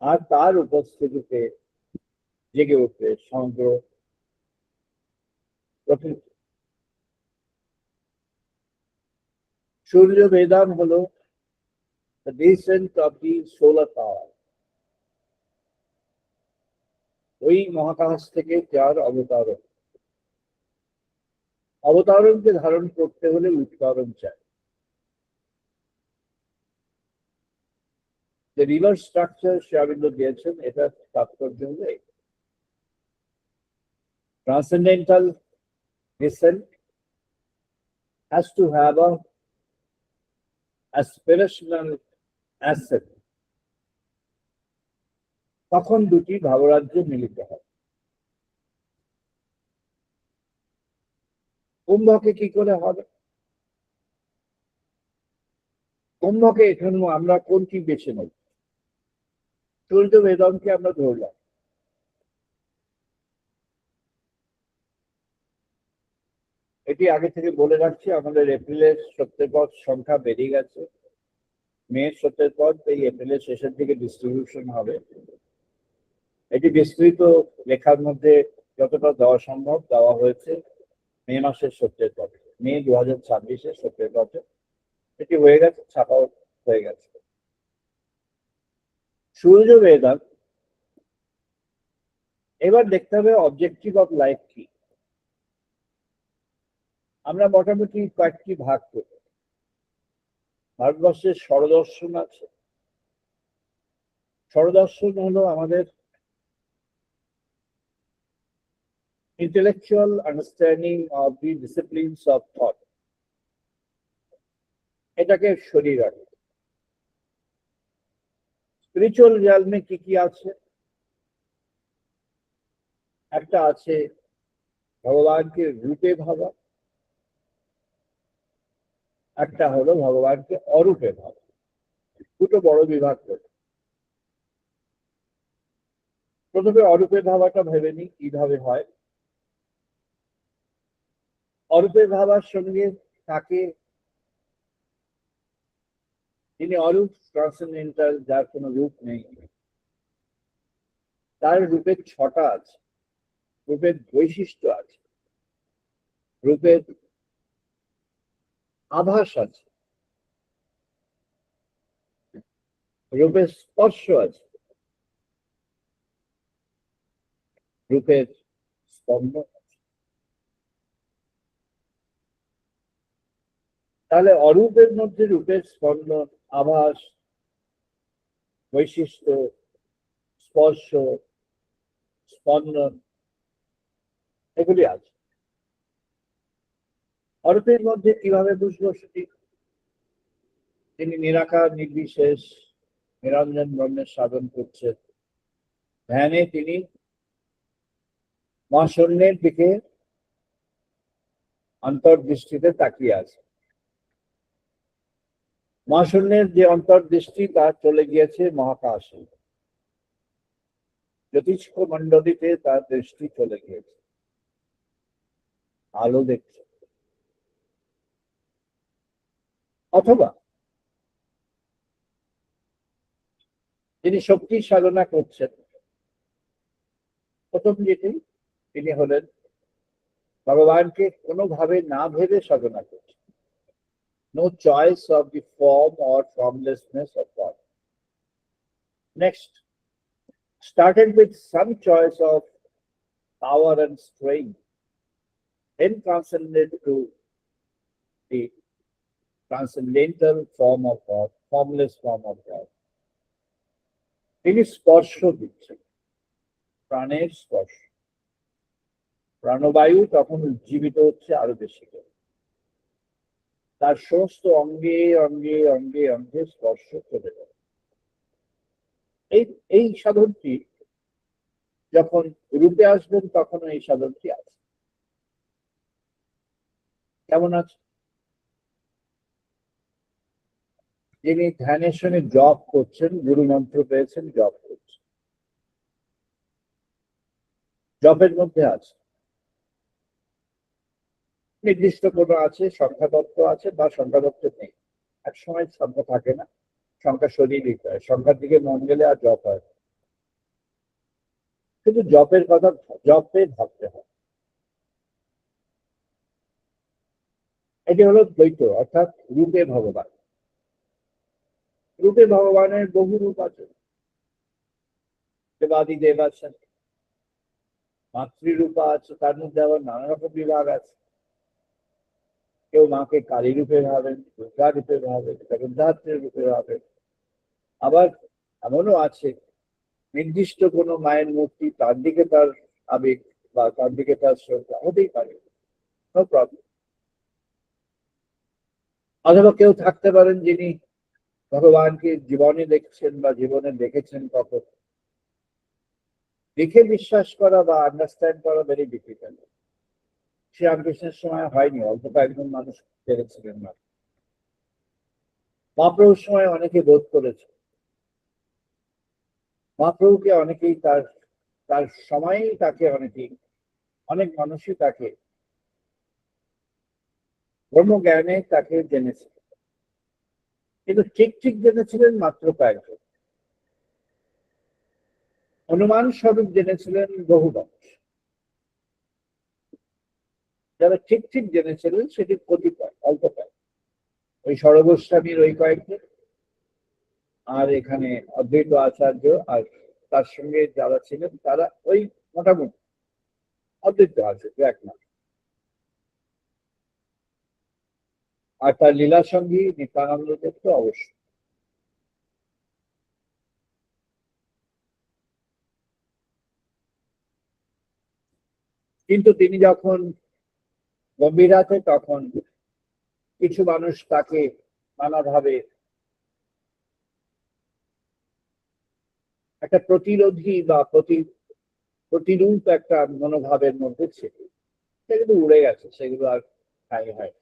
আর তার উপস্থিতিতে জেগে উঠবে সমগ্র প্রকৃতি। সূর্য বেদাম হলো the descent of the solar power, ওই মহাকাশ থেকে যার অবতারণ। অবতারণকে ধারণ করতে হলে উৎপাদন চাই। যে রিভার স্ট্রাকচার শ্রী অরবিন্দ দিয়েছেন, এটা তাৎপর্য হলো transcendental descent has to have a aspirational ascent। তখন দুটি ভাবরাজ্য মিলিত হয়। কুম্ভকে কি করে হবে? কুম্ভকে এখানে আমরা কোনটি বেছে নেব? সূর্য বেদমকে আমরা ধরলাম। এটি আগে থেকে বলে রাখছি, আমাদের এপ্রিলের সত্যপথ সংখ্যা বেড়ে গেছে। মেয়ের সত্যপথ এই এপ্রিলের শেষের দিকে ডিস্ট্রিবিউশন হবে। এটি বিস্তৃত লেখার মধ্যে যতটা দেওয়া সম্ভব দেওয়া হয়েছে। মে মাসের সত্যের পথে, মে 2026-এর সত্যের পথে এটি হয়ে গেছে, ছাপাও হয়ে গেছে। সূর্য বেদাম। এবার দেখতে হবে অবজেক্টিভ অফ লাইফ কি। আমরা মোটামুটি কয়েকটি ভাগ করি। ভারতবর্ষের ষড়দর্শন আছে। ষড়দর্শন হলো আমাদের intellectual understanding of the disciplines of thought, এটাকে সরিয়ে রাখে। স্পিরিচুয়াল রিয়ালমে কি কি আছে? একটা আছে ভগবানকে রূপে ভাবা, একটা হলো ভগবানকে অরূপে ভাবা। দুটো বড় বিভাগ করে। প্রথমে অরূপের ভাবাটা ভেবে নি কিভাবে হয়। অরূপের ভাবার সঙ্গে থাকে যিনি অরূপ, ট্রান্সেন্ডেন্টাল, যার কোনো রূপ নেই, তার রূপের ছটা আছে, রূপের বৈশিষ্ট্য আছে, রূপের আভাস আছে, রূপের স্পর্শ আছে, রূপের স্পন্দন আছে। তাহলে অরূপের মধ্যে রূপের স্পন্দন, আভাস, বৈশিষ্ট্য, স্পর্শ, স্পন্দন এগুলি আছে। অরূপের মধ্যে কিভাবে বুঝবো সেটি, তিনি নিরাকার, নির্বিশেষ, নিরঞ্জন ব্রহ্মের সাধন করছেন। ধ্যানে তিনি মহাশূন্যের দিকে অন্তর্দৃষ্টিতে তাকিয়ে আছে। মহাশূন্যের যে অন্তর্দৃষ্টি তা চলে গিয়েছে মহাকাশে, জ্যোতিষ্ক মণ্ডলীতে তার দৃষ্টি চলে গিয়েছে, আলো দেখছে। অথবা যিনি শক্তি সাধনা করছেন, প্রথম যেটি, তিনি হলেন ভগবানকে কোনোভাবে না ভেবে সাধনা করছেন। No choice of the form or formlessness of God. Next, started with some choice of power and strength, then transcended to the transcendental form of God, formless form of God. তিনি স্পর্শ দিচ্ছেন, প্রাণের স্পর্শ। প্রাণবায়ু তখন উজ্জীবিত হচ্ছে আরো বেশি করে, তার সমস্ত অঙ্গে অঙ্গে অঙ্গে অঙ্গে স্পর্শ চলে যাবে। এই এই সাধনটি যখন রূপে আসবেন তখন এই সাধনটি আছে। কেমন আছে? যিনি ধ্যানের সঙ্গে জপ করছেন, গুরু মন্ত্র পেয়েছেন, জপ করছেন, জপের মধ্যে আছে নির্দিষ্ট কোনো আছে, সংখ্যাতত্ত্ব আছে বা সংখ্যাতত্ত্ব নেই। এক সময় সংখ্যা থাকে না, সংখ্যা সরিয়ে দিতে হয়, সংখ্যার দিকে মন গেলে আর জপ হয়। কিন্তু জপের কথা, জপে ভাবতে হয়। এটি হলো দ্বৈত, অর্থাৎ রূপে ভগবান। রূপে ভগবানের বহু রূপ আছে, দেবাদি দেব আছেন, মাতৃরূপা আছে, তার মধ্যে আবার নানা রকম বিভাগ আছে। কেউ মাকে কালী রূপে ভাবেন, দুর্গা রূপে ভাবেন, জগদ্ধাত্রী রূপে ভাবেন। আবার এমনও আছে নির্দিষ্ট কোনো মায়ের মূর্তি, তার দিকে তার আবেগ বা তার দিকে তার শ্রদ্ধা হতেই পারে, নো প্রবলেম। অথবা কেউ থাকতে পারেন যিনি ভগবানকে জীবনে দেখছেন বা জীবনে দেখেছেন, কখন দেখে বিশ্বাস করা বা আন্ডারস্ট্যান্ড করা ভেরি ডিফিকাল্ট। শ্রীরামকৃষ্ণের সময় হয়নি, অল্প কয়েকজন মানুষ পেরেছিলেন না। মহাপ্রভুর সময় অনেকে বোধ করেছে, মহাপ্রভুকে অনেকেই তার তার সময়েই তাকে অনেকেই, অনেক মানুষই তাকে ব্রহ্মজ্ঞানে তাকে জেনেছে, কিন্তু ঠিক ঠিক জেনেছিলেন মাত্র কয়েকজন। অনুমান স্বরূপ জেনেছিলেন বহু মানুষ। যারা ঠিক ঠিক জেনেছিলেন সেটি কতিপয়, অল্প কয়েক, ওই সরগোস্বামীর ওই কয়েকজন, আর এখানে অদ্বৈত আচার্য আর তার সঙ্গে যারা ছিলেন তারা ওই মোটামুটি অদ্বৈত আচার্য এক না। আর তার লীলা সঙ্গী নিত্যানন্দ দেব তো অবশ্যই। কিন্তু তিনি যখন গম্ভীরাতে, তখন কিছু মানুষ তাকে নানাভাবে একটা প্রতিরোধী বা প্রতিরূপ একটা মনোভাবের মধ্যে ছিল, সেগুলো উড়ে গেছে, সেগুলো আর ঠাঁই হয় না।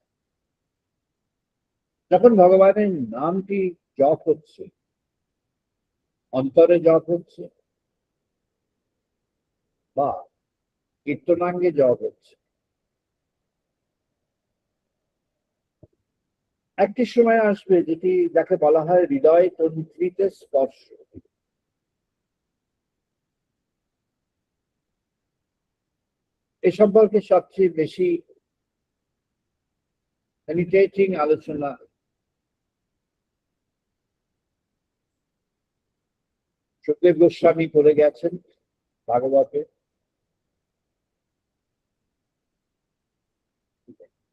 যখন ভগবানের নামটি জপ হচ্ছে, অন্তরে জপ হচ্ছে, বা কীর্তনাঙ্গে জপ হচ্ছে। একটি সময় আসবে যেটি যাকে বলা হয় হৃদয় তন্ত্রীতে স্পর্শ। এ সম্পর্কে সবচেয়ে বেশি পেনিট্রেটিং আলোচনা সুখদেব গোস্বামী করে গেছেন ভাগবতে।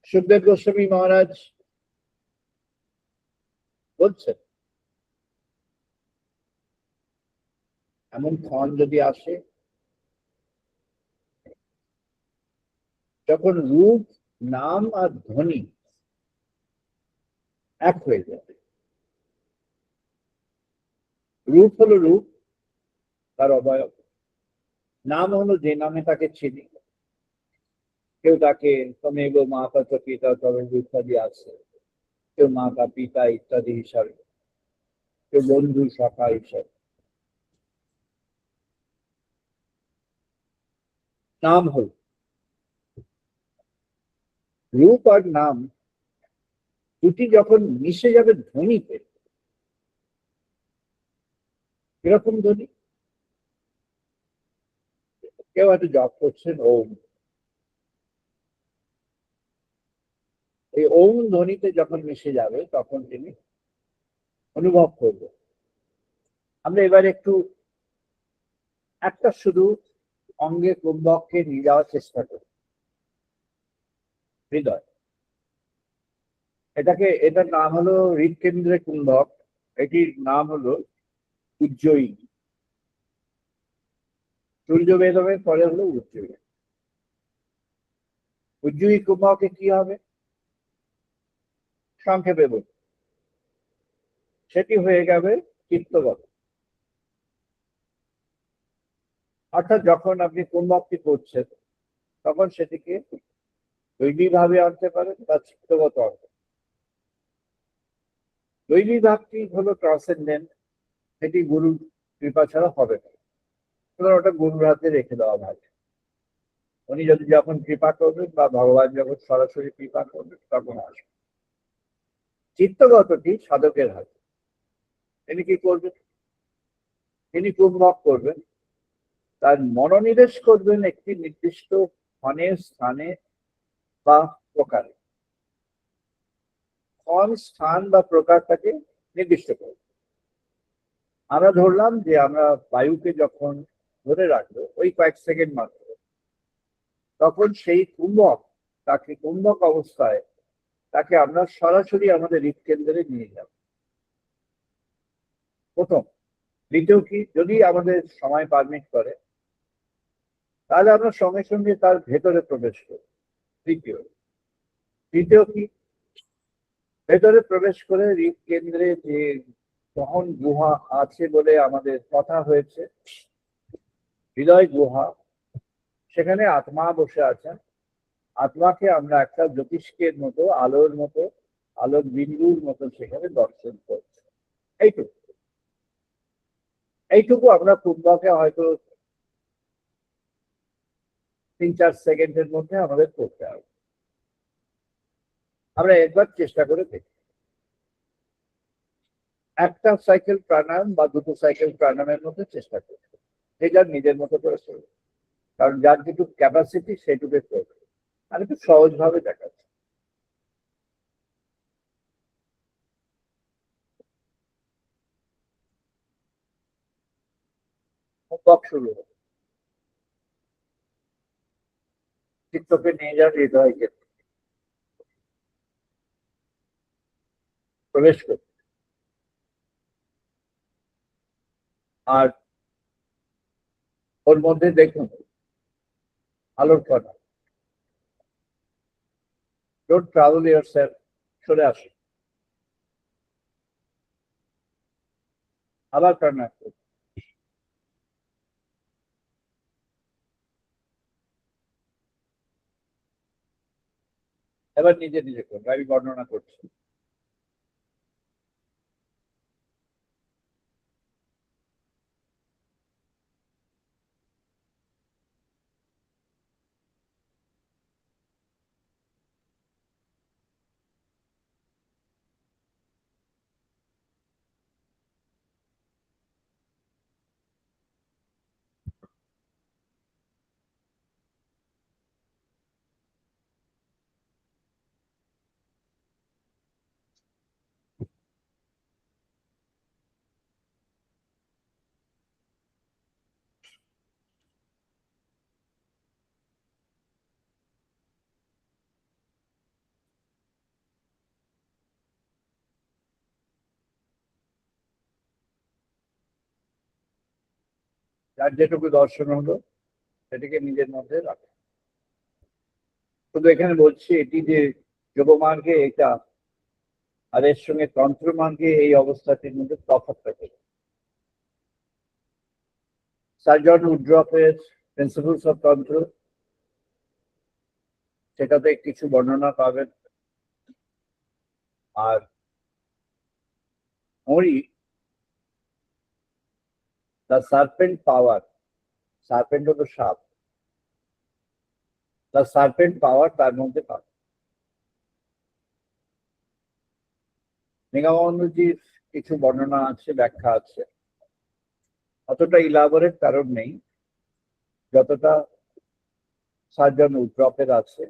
সুখদেব গোস্বামী মহারাজ বলছেন, এমন ক্ষণ যদি আসে যখন রূপ, নাম আর ধ্বনি এক হয়ে যাবে। রূপ হলো রূপ, তার অবয়ব। নাম হলো যে নামে তাকে চিনি। কেউ তাকে তমেব মাতা চ পিতা তমেব ইত্যাদি আছে, কেউ মাতা পিতা ইত্যাদি হিসাবে, কেউ বন্ধু সখা হিসাবে। নাম হল রূপ আর নাম দুটি যখন মিশে যাবে ধ্বনিতে। কিরকম ধ্বনি? কেউ হয়তো জপ করছেন ওম, এই ওম ধ্বনিতে যখন মিশে যাবে তখন তিনি অনুভব করবেন। আমরা এবার একটু একটা শুধু অঙ্গে কুম্ভককে নিয়ে যাওয়ার চেষ্টা করি। হৃদয়, এটার নাম হলো হৃদকেন্দ্রে কুম্ভক। এটির নাম হলো উজ্জয়িনী। সূর্য বেদমের পরে হলো উজ্জয়িনী। উজ্জয়ী কুম্ভকে কি হবে সংক্ষেপে বলি, সেটি হয়ে যাবে চিত্তগত। অর্থাৎ যখন আপনি কুম্ভকটি করছেন তখন সেটিকে দৈবিক ভাবে আনতে পারেন বা চিত্তগত আনতে। দৈবিক ভাবটি হলো ট্রান্সেন্ডেন্ট, সেটি গুরুর কৃপা ছাড়া হবে না। সুতরাং ওটা গুরুর হাতে রেখে দেওয়া ভালো। উনি যদি যখন কৃপা করবেন বা ভগবান যখন সরাসরি কৃপা করবেন তখন আসবে। চিত্তগতটি সাধকের হাতে। তিনি কি করবেন? তিনি কুম্ভক করবেন, তার মনোনিবেশ করবেন একটি নির্দিষ্ট ক্ষণে, স্থানে বা প্রকারে। ক্ষণ, স্থান বা প্রকারটাকে নির্দিষ্ট করবে। আমরা ধরলাম যে আমরা বায়ুকে যখন ধরে রাখবো ওই কয়েক সেকেন্ড মাত্র, তখন সেই কুম্ভক, তাকে কুম্ভক অবস্থায় তাকে আমরা সরাসরি আমাদের হৃদকেন্দ্রে নিয়ে যাব প্রথম। দ্বিতীয় কি, যদি আমাদের সময় পারমিট করে তাহলে আমরা সঙ্গে সঙ্গে তার ভেতরে প্রবেশ করি। তৃতীয় কি, ভেতরে প্রবেশ করে হৃদকেন্দ্রে যে গহন গুহা আছে বলে আমাদের কথা হয়েছে, হৃদয় গুহা, সেখানে আত্মা বসে আছেন। আত্মাকে আমরা একটা জ্যোতিষ্কের মতো, আলোর মতো, আলোর বিন্দুর মতো সেখানে দর্শন করছি। এইটুকু এইটুকু আমরা কুম্ভকে হয়তো 3-4 সেকেন্ডের মধ্যে আমাদের করতে হবে। আমরা একবার চেষ্টা করে দেখি। একটা সাইকেল প্রাণায়াম বা দুটো সাইকেল প্রাণায়ামের মধ্যে চেষ্টা করি, যে যার নিজের মতো করে চলবে। কারণ যার যেটুকু ক্যাপাসিটি সেটুকু করবে। আমি একটু সহজ ভাবে দেখাচ্ছি। কুম্ভক শুরু হবে। চিত্তকে নিয়ে যান হৃদয়কে, প্রবেশ করুন। আর ওর মধ্যে দেখুন আলোর কণা। ডোন্ট ট্রাভেল ইয়ার সেলফ, সরে আসুন। আবার প্রাণায়াম করুন। এবার নিজে নিজে করুন, আমি বর্ণনা করছি। তার যেটুকু দর্শন হলো সেটাকে নিজের মধ্যে রাখা। শুধু এখানে বলছি এটি যে যোগমার্গে এটা, আর এর সঙ্গে তন্ত্রমার্গে এই অবস্থাটির মধ্যে তফাৎ থাকে। সার্জন উড্রফের প্রিন্সিপালস অফ তন্ত্র, সেটাতে কিছু বর্ণনা পাবেন। আর ওরই দ্য সার্পেন্ট পাওয়ার, সার্পেন্ট হলো সাপ, দ্য সার্পেন্ট পাওয়ার তার মধ্যে পাবে। নিগমানন্দজির কিছু বর্ণনা আছে, ব্যাখ্যা আছে, অতটা ইলাবোরেট কারণ নেই যতটা সার্জন উড্রফের আছে।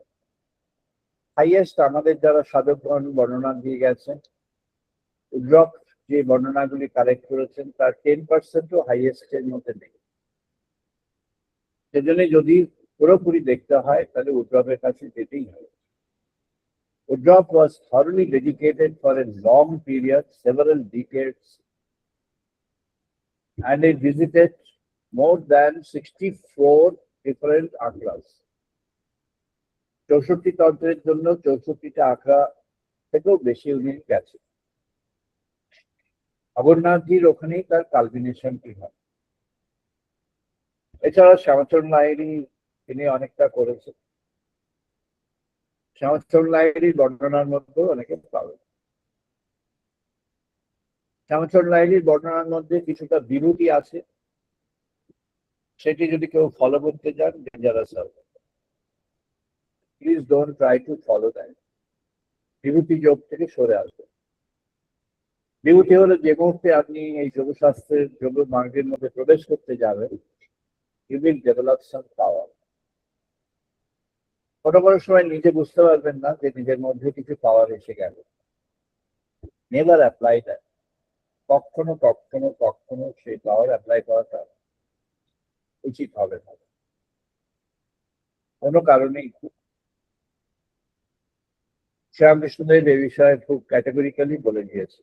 হাইয়েস্ট আমাদের যারা সাধকগণ বর্ণনা দিয়ে গেছেন, উড্রফ যে বর্ণনাগুলি কালেক্ট করেছেন তার 10%ও হাইয়েস্টের মধ্যে নেই। সেজন্য যদি পুরোপুরি দেখতে হয় তাহলে উড্রফের কাছে যেতেই হবে। Woodruff was thoroughly dedicated for a long period, several decades, and he visited more than 64 different akras. 64 তন্ত্রের জন্য 64টা আখড়া থেকেও বেশি উনি গেছেন। অমরনাথজির ওখানেই তার কালমিনেশনটি হয়। এছাড়া শ্যামাচরণ লাহিড়ী তিনি অনেকটা করেছেন। শ্যামাচরণ লাহিড়ীর বর্ণনার মধ্যেও অনেকে পাবেন। শ্যামাচরণ লাহিড়ীর বর্ণনার মধ্যে কিছুটা বিরতি আছে, সেটি যদি কেউ ফলো করতে যান ডেঞ্জারাস হবে। Please don't try to follow that. বিভূতি যোগ থেকে সরে আসবে। বিভূতি হলো যে মুহূর্তে আপনি এই যোগশাস্ত্রের যোগ মার্গের মধ্যে প্রবেশ করতে যাবেন, ইউ উইল ডেভেলপ সাম পাওয়ার। কোনো কোনো সময় নিজে বুঝতে পারবেন না যে নিজের মধ্যে কিছু পাওয়ার এসে গেল। Never apply that. কখনো কখনো কখনো সেই পাওয়ার অ্যাপ্লাই করাটা উচিত হবে না, কোনো কারণেই। শ্রীরামকৃষ্ণদেব এ বিষয়ে খুব ক্যাটেগরিক্যালি বলে দিয়েছে।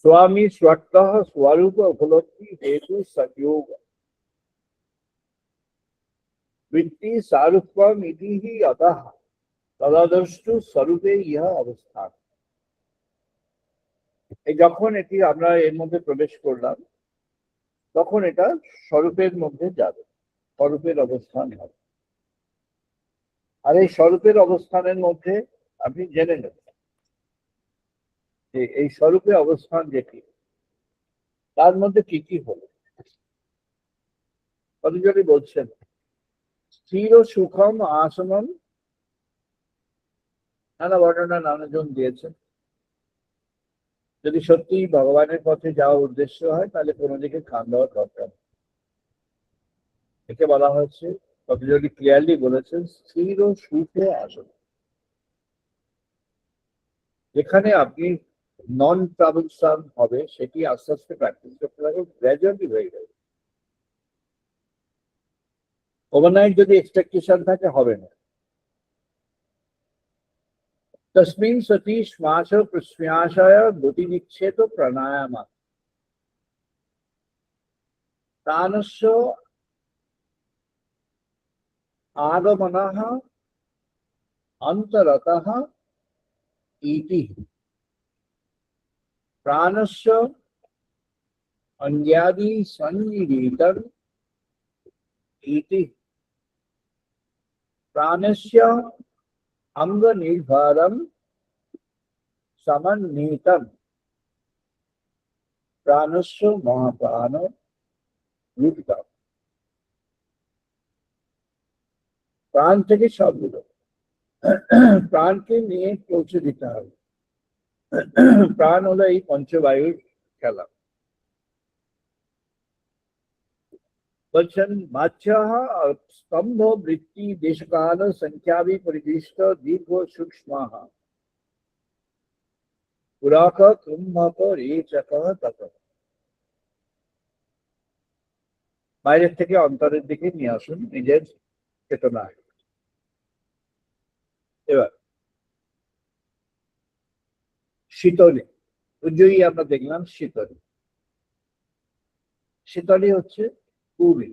स्वामी स्वतः स्वरूप उपलब्धि हेतु संयोग वृत्ति सारूप्यम इति ही अतः तदादृष्टु स्वरूपे यह अवस्था। এই যখন এটি আমরা এর মধ্যে প্রবেশ করলাম তখন এটা স্বরূপের মধ্যে যাবে, স্বরূপের অবস্থান হবে। আর এই স্বরূপের অবস্থানের মধ্যে আপনি জেনে নেবেন যে এই স্বরূপে অবস্থান যেটি তার মধ্যে কি কি হলো। পতঞ্জলি বলছেন স্থির সুখম আসনম, নানা বর্ণনা নানাজন দিয়েছেন। যদি সত্যি ভগবানের পথে যাওয়ার উদ্দেশ্য হয় তাহলে কোনো দিকে কান দেওয়ার দরকার। একে বলা হয়েছে, পতঞ্জলি ক্লিয়ারলি বলেছেন স্থির সুখে আসন। যেখানে আপনি নন ট্রাভেলসাম হবে সেটি আস্তে আস্তে প্র্যাকটিস করতে লাগবে, গ্র্যাজুয়ালি হয়ে যাবে। ওভারনাইট যদি এক্সপেকটেশন থাকে হবে না। तस्मिन् सति श्वास प्रश्वासाय गति निक्षेप प्राणायाम प्राणस्य आगमनः अन्तरतः इति प्राणस्य अन्यादि सन्निहितं इति प्राणस्य अंग निर्भरम समन्वितम प्राणस्य महाप्राण युक्तम। প্রাণ থেকে সবগুলো প্রাণকে নিয়ে পৌঁছে দিতে হবে। প্রাণ হলো এই পঞ্চবায়ুর খেলা। বলছেন মাচ্ছাহ স্তম্ভ বৃত্তি দেশকাল সংখ্যাবি পরিদৃষ্ট দীর্ঘ সূক্ষ্মাহ পুরাক কুম্ভক রেচক তত। বাইরের থেকে অন্তরের দিকে নিয়ে আসুন নিজের চেতনা। এবার শীতলে উজ্জয়ী আমরা দেখলাম শীতলী। শীতলী হচ্ছে কুলি,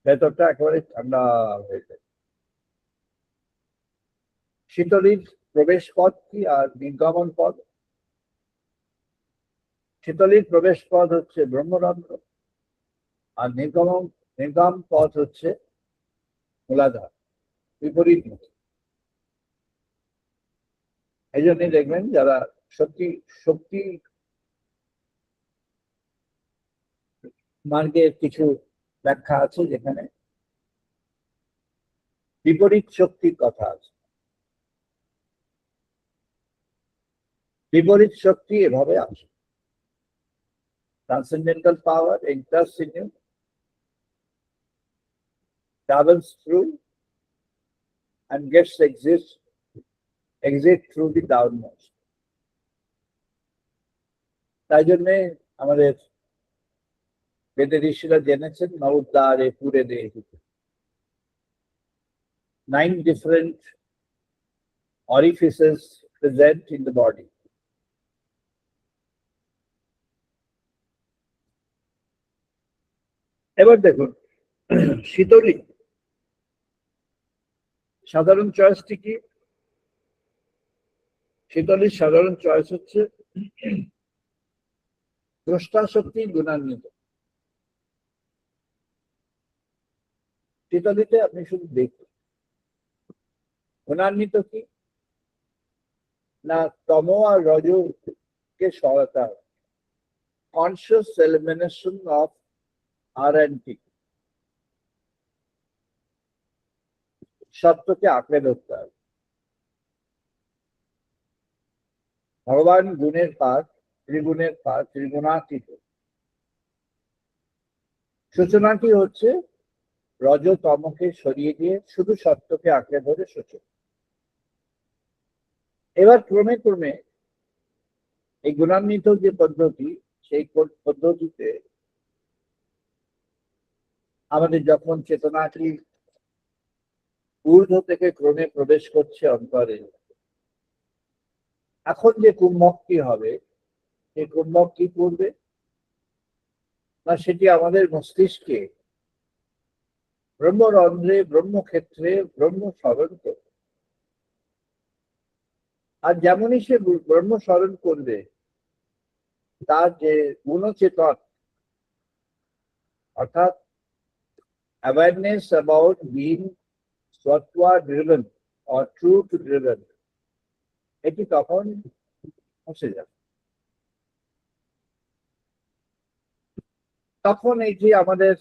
ভেতরটা একেবারে ঠান্ডা হয়ে যায়। শীতলীর প্রবেশ পথ কি আর নির্গমন পথ? শীতলীর প্রবেশ পথ হচ্ছে ব্রহ্মরন্ধ্র, আর নির্গম পথ হচ্ছে মূলাধার, বিপরীত মুখী। এই জন্যই দেখবেন যারা শক্তি মার্গের কিছু ব্যাখ্যা আছে যেখানে বিপরীত শক্তির কথা আছে। বিপরীত শক্তি এভাবে আছে: transcendental power enters in you, travels through and gets exit through the downmost. তাই জন্যে আমাদের বেদের ঋষিরা জেনেছেন নবদ্বারে পুরে দেহি, 9 different orifices present in the body. এবার দেখুন শীতলী সাধারণ চয়েসটি কি? শীতলীর সাধারণ চয়েস হচ্ছে দ্রষ্টা শক্তি গুণান্বিত। শীতলীতে আপনি শুধু দেখুন। গুণান্বিত কি না, তম আর রজ কে সহায়তা, conscious elimination of R and T, সত্যকে আঁকড়ে ধরতে হবে। ভগবান গুণের পার, ত্রিগুণের পার, ত্রিগুণাতীত। সূচনাটি হচ্ছে রজ তমকে সরিয়ে দিয়ে শুধু সত্যকে আঁকড়ে ধরে সূচনা। এবার ক্রমে ক্রমে এই গুণান্বিত যে পদ্ধতি, সেই পদ্ধতিতে আমাদের যখন চেতনাটি ঊর্ধ্ব থেকে ক্রমে প্রবেশ করছে অন্তরে, এখন যে কুম্ভকটি হবে, সেই কুম্ভক কি করবে না, সেটি আমাদের মস্তিষ্কে ব্রহ্মরন্ধ্রে, ব্রহ্মক্ষেত্রে ব্রহ্ম স্মরণ করবে। আর যেমনই সে ব্রহ্ম স্মরণ করবে, তার যে গুণচেতন অর্থাৎ অ্যাওয়ারনেস অ্যাবাউট বিং সত্ত্বা ড্রিভেন অর ট্রুথ ড্রিভেন, এটি তখন মুছে যাবে। তখন এই যে আমাদের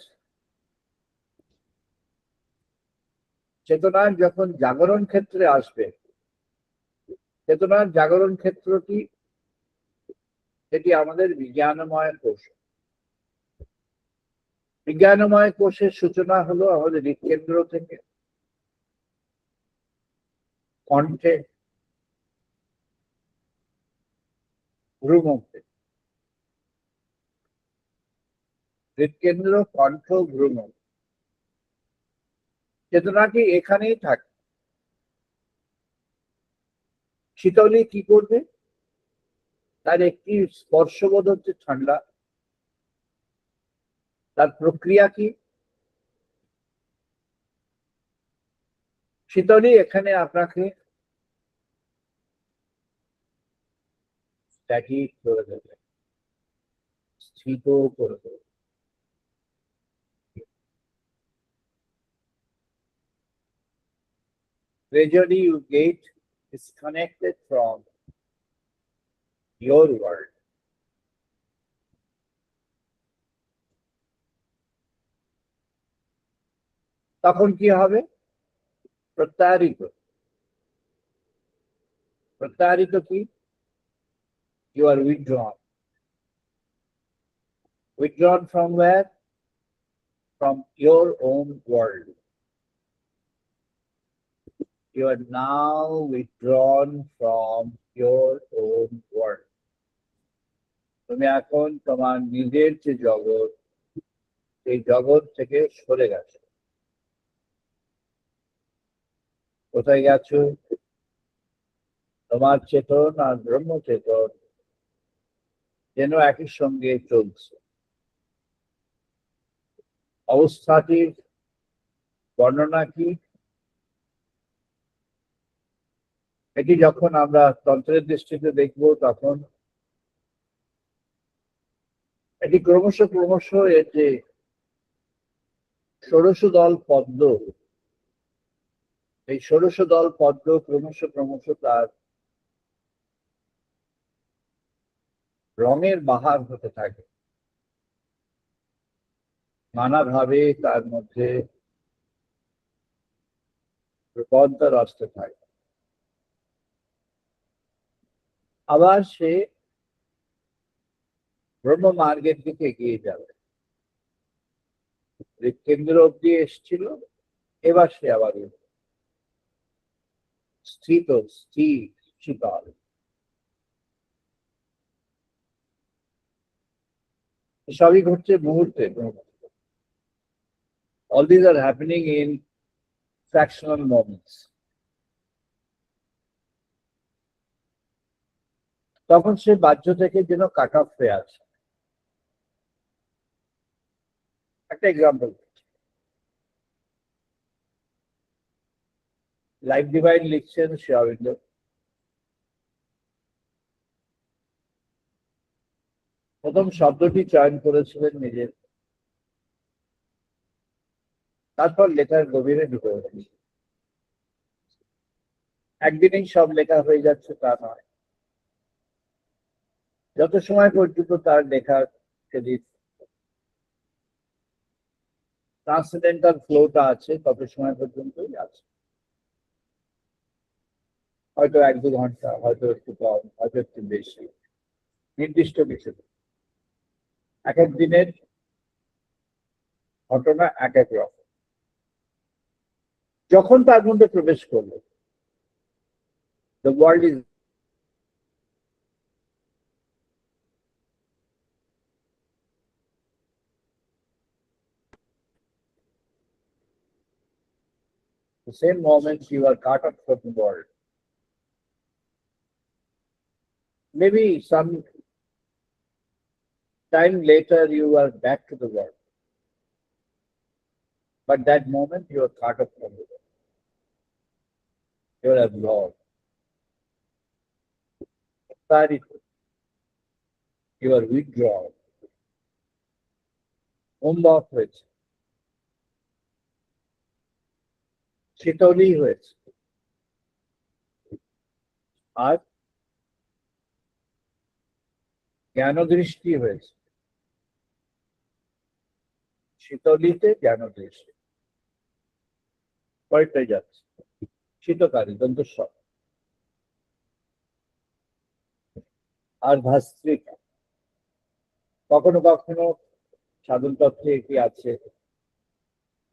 চেতনার যখন জাগরণ ক্ষেত্রে আসবে, চেতনার জাগরণ ক্ষেত্রটি এটি আমাদের বিজ্ঞানময় কোষ। বিজ্ঞানময় কোষের সূচনা হলো আমাদের হৃৎকেন্দ্র থেকে, কণ্ঠে, ভ্রূমধ্যে। হৃৎকেন্দ্র, কণ্ঠ, ভ্রূমধ্য, চেতনাটি এখানেই থাকে। শীতলী কি করবে? তার একটি স্পর্শবোধ হচ্ছে ঠান্ডা। তার প্রক্রিয়া কি? শীতলী এখানে আপনাকে স্ট্যাটিক করে দেবে, স্থিত করে দেবে। Gradually you get disconnected from your world. তখন কি হবে? প্রত্যাহারিত। প্রত্যাহারিত কি? You are withdrawn. Withdrawn from where? From your own world. You are now withdrawn from your own world. তুমি এখন তোমার নিজের যে জগৎ, সেই জগৎ থেকে সরে গেছো। কোথায় গেছো? তোমার চেতন আর ব্রহ্ম চেতন যেন একই সঙ্গে চলছে। অবস্থাটির বর্ণনা কি? এটি যখন আমরা তন্ত্রের দৃষ্টিতে দেখব তখন এটি ক্রমশ ক্রমশ এর যে ষোড়শ দল পদ্ম, এই ষোড়শ দল পদ্ম ক্রমশ ক্রমশ তার রঙের বাহার হতে থাকে, নানাভাবে তার মধ্যে রূপান্তর আসতে থাকে। আবার সে ব্রহ্ম মার্গের দিকে এগিয়ে যাবে। কেন্দ্র অব্দি এসেছিল, এবার সে আবার স্থিত স্থির শীতল। সবই ঘটছে মুহূর্তে। All these are happening in fractional moments. তখন সে বাহ্য থেকে যেন কাট অফ হয়ে আছে। একটা এক্সাম্পল, লাইফ ডিভাইন লিখছেন শ্রী অরবিন্দ, প্রথম শব্দটি চয়ন করেছিলেন নিজের, তারপর লেখার গভীরে ঢুকে গেছে। একদিনেই সব লেখা হয়ে যাচ্ছে তা নয়, যত সময় পর্যন্ত তার লেখার যদি ট্রান্সেন্ডেন্টাল ফ্লোটা আছে তত সময় পর্যন্তই আছে। হয়তো 1-2 ঘন্টা, হয়তো একটু কম, হয়তো একটু বেশি, নির্দিষ্ট কিছু। এক এক দিনের ঘটনা এক এক রকম। যখন তার মধ্যে প্রবেশ করলো, the world is the same moment you are cut off from the world. Maybe some time later you are back to the world, but that moment you are cut off from the world. You are absorbed. You are withdrawn. Unlock হয়েছে, শীতলই হয়েছে। আর জ্ঞান দৃষ্টি হয়েছে, শীতলিতে জ্ঞান দৃষ্টি। কয়েকটাই যাচ্ছে, শীতকারী দন্তস্ব আর ভাস্ত্রিকা। কখনো কখনো সাধন তত্ত্বে কি আছে,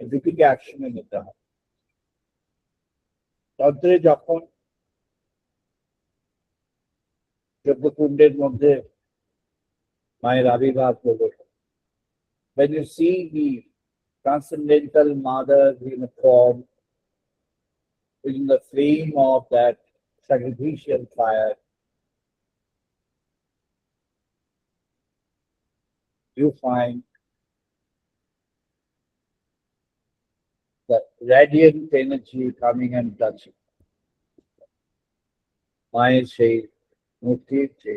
দুটিকে একসঙ্গে নিতে হয়। তন্ত্রে যখন যজ্ঞকুণ্ডের মধ্যে মায়ের আবির্ভাব হলো, when you see the transcendental mother in a form, in the flame of that sacrificial fire, you find the radiant energy coming and touching. মায়ের সেই মূর্তির যে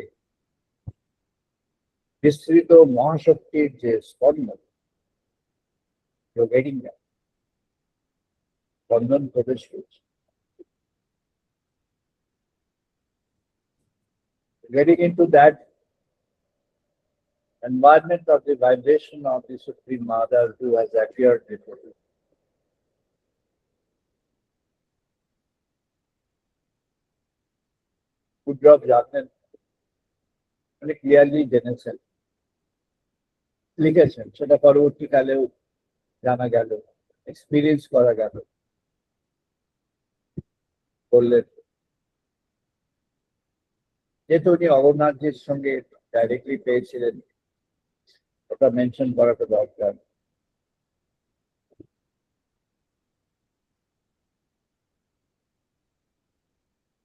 বিস্তৃত মহাশক্তির যে স্পন্দন, you're getting that. স্পন্দন প্রবেশ করছে। Getting into that environment of the vibration of the Supreme Mother who has appeared before you. Uddhav জানেন, মানে ক্লিয়ারলি জেনেছেন, লিখেছেন, সেটা পরবর্তীকালেও জানা গেল, এক্সপিরিয়েন্স করা গেল। বললেন যেহেতু উনি অমরনাথজির সঙ্গে ডাইরেক্টলি পেয়েছিলেন, ওটা মেনশন করাটা দরকার।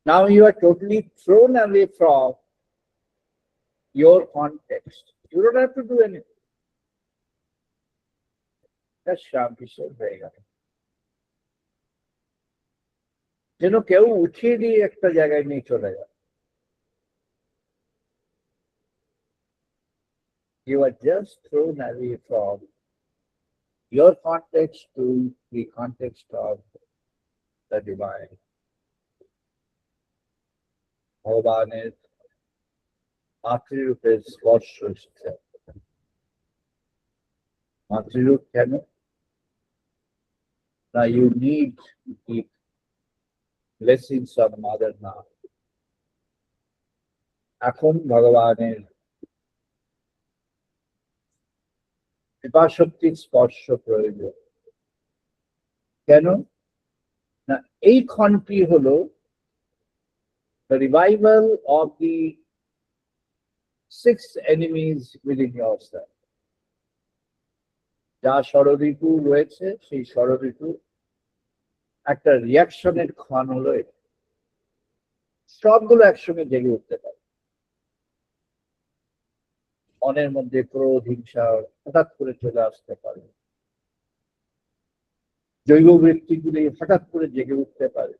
Now you are totally thrown away from your context. You don't have to do anything. That's Shamkishor হয়ে গেল। যেন কেউ উঠিয়ে দিয়ে একটা জায়গায় নিয়ে চলে যায়। You are just thrown away from your context to the context of the divine. ভগবানের মাতৃরূপের স্পর্শ এসেছে। মাতৃরূপ কেন না? You need the blessings of mother now. এখন ভগবানের কৃপাশক্তির স্পর্শ প্রয়োজন। কেন না? এই ক্ষণটি হলো the revival of the 6 enemies within yourself. যা ষড়ঋতু রয়েছে সেই ষড়ঋতু একটা রিয়াকশনের ক্ষণ হলো এটা। সবগুলো একসঙ্গে জেগে উঠতে পারে। মনের মধ্যে ক্রোধ, হিংসা হঠাৎ করে চলে আসতে পারে। জৈব বৃত্তিগুলি হঠাৎ করে জেগে উঠতে পারে।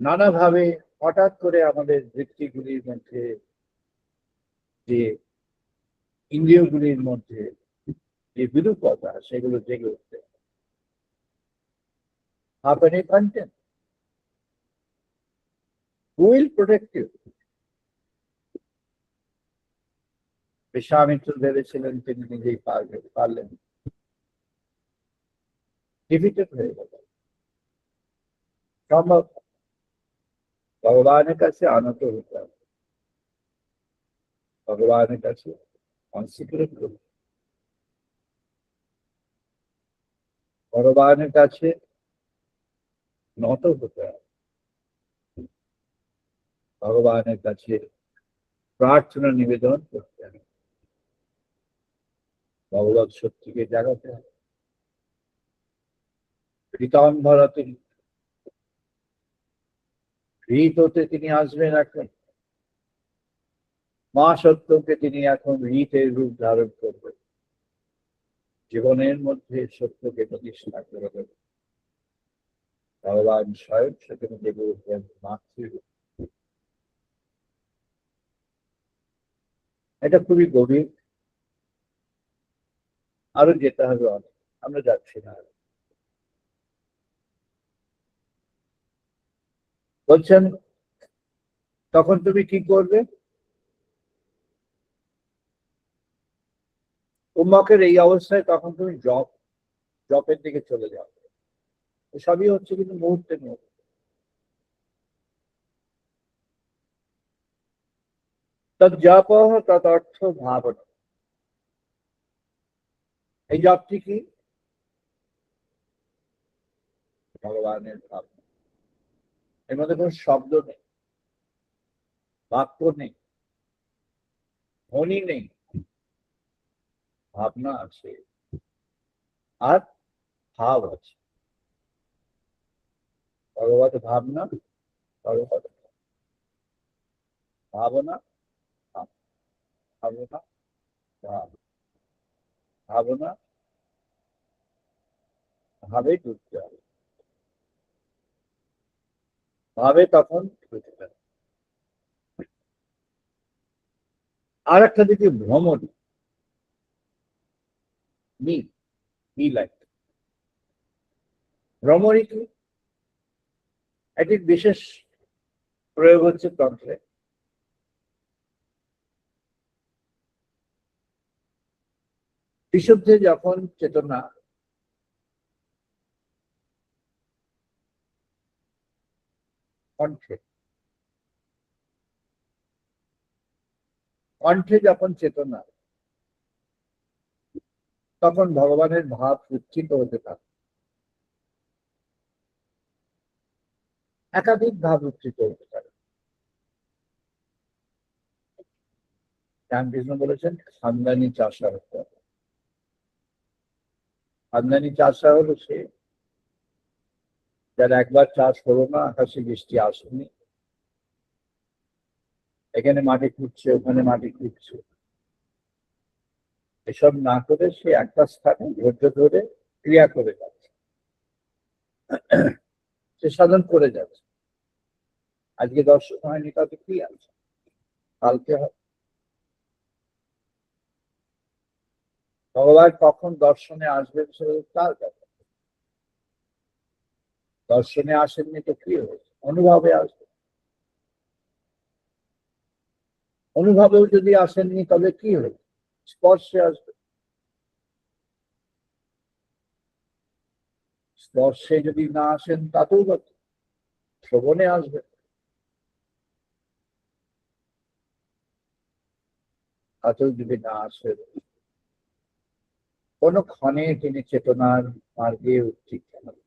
নানাভাবে হঠাৎ করে আমাদের বৃত্তিগুলির মধ্যে, যে ইন্দ্রিয়গুলির মধ্যে যে বিরূপতা, সেগুলো জেগে উঠতে পারে। Have any content? Who will protect you? Vishwamitra ভেবেছিলেন তিনি নিজেই পারলেন, ডিফিটেড হয়ে গেল। সম্ভব? ভগবানের কাছে আনত হতে হবে, ভগবানের কাছে কনসিডারেট করতে, ভগবানের কাছে নত হতে হবে, ভগবানের কাছে প্রার্থনা নিবেদন করতে হবে, ভগবত শক্তিকে জাগাতে হবে। রীতাম্বরা তিনি, রীত হতে তিনি আসবেন এখন। মা সত্যকে তিনি এখন রীতের রূপ ধারণ করবেন, জীবনের মধ্যে সত্যকে প্রতিষ্ঠা করে দেবেন। ভগবান স্বয়ং সেখানে জেগে উঠবেন মাতৃরূপ। এটা খুবই গভীর, আরো যেতে হবে অনেক, আমরা যাচ্ছি না। বলছেন তখন তুমি কি করবে? উম্মকের এই অবস্থায় তখন তুমি জপের দিকে চলে যাও। সবই হচ্ছে কিন্তু মুহূর্তে মুহূর্তে। তৎ জপ তদর্থ ভাবনা। এই জপটি কি? ভগবানের ভাবনা। এর মধ্যে কোনো শব্দ নেই, বাক্য নেই, ধ্বনি নেই, ভাবনা আছে আর ভাব আছে। ভগবত ভাবনা, ভগবত ভাবনা, ভাবনা, ভাব, ভাবনা ভাবে ঢুকতে হবে, ভাবে তখন ঢুকতে হবে। আর একটা দিকে ভ্রমণ, ভ্রমণই কি? একটি বিশেষ প্রয়োগ হচ্ছে তন্ত্রে। বিশুদ্ধে যখন চেতনা কণ্ঠে, কণ্ঠে যখন চেতনা, তখন ভগবানের ভাব উচ্চিত হতে থাকে। একাধিক ভাব উচ্চিত হতে পারে। রামকৃষ্ণ বলেছেন খানদানি চাষা হতে হবে। খানদানি চাষা হলো সে যার একবার চাষ হলো না, আকাশে বৃষ্টি আসেনি, এখানে মাটি খুঁজছে, ওখানে মাটি খুঁজছে, এসব না করে সে একটা স্থানে ধৈর্য ধরে ক্রিয়া করে যাচ্ছে, সে সাধন করে যাচ্ছে। আজকে দর্শন হয়নি, তাতে কি আছে, কালকে হবে। ভগবান কখন দর্শনে আসবেন সেটা তার ব্যাপার। দর্শনে আসেননি তো কি হয়েছে, অনুভবে আসবে। অনুভবেও যদি আসেননি তবে কি হয়েছে, স্পর্শে আসবে। স্পর্শে যদি না আসেন তাতেও বা কি? শ্রবণে আসবে, তাতেও যদি না আসেন, কোন ক্ষণে তিনি চেতনার মার্গে উত্তীর্ণ হবেন।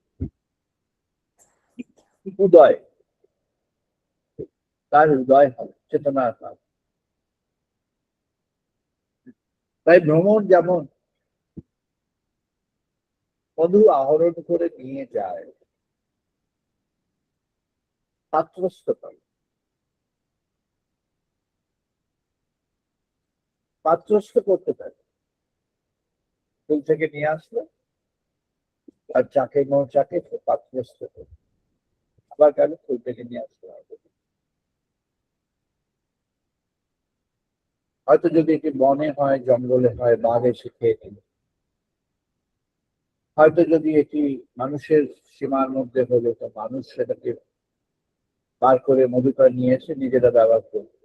উদয়, তার উদয় হবে চেতনার মার্গ। তাই ভ্রমণ যেমন মধু আহরণ করে নিয়ে যায় পাত্রস্থ করে, পাত্রস্থ করতে পারে, ফুল থেকে নিয়ে আসলো আর চাকে মৌচাকে পাত্রস্থ করে, আবার কেন ফুল থেকে নিয়ে আসতে হবে। হয়তো যদি এটি বনে হয়, জঙ্গলে হয়, বাঘ এসে খেয়ে নিল। হয়তো যদি এটি মানুষের সীমার মধ্যে হলো, তো মানুষ সেটাকে বার করে মধুকর নিয়ে এসে নিজেরা ব্যবহার করবে।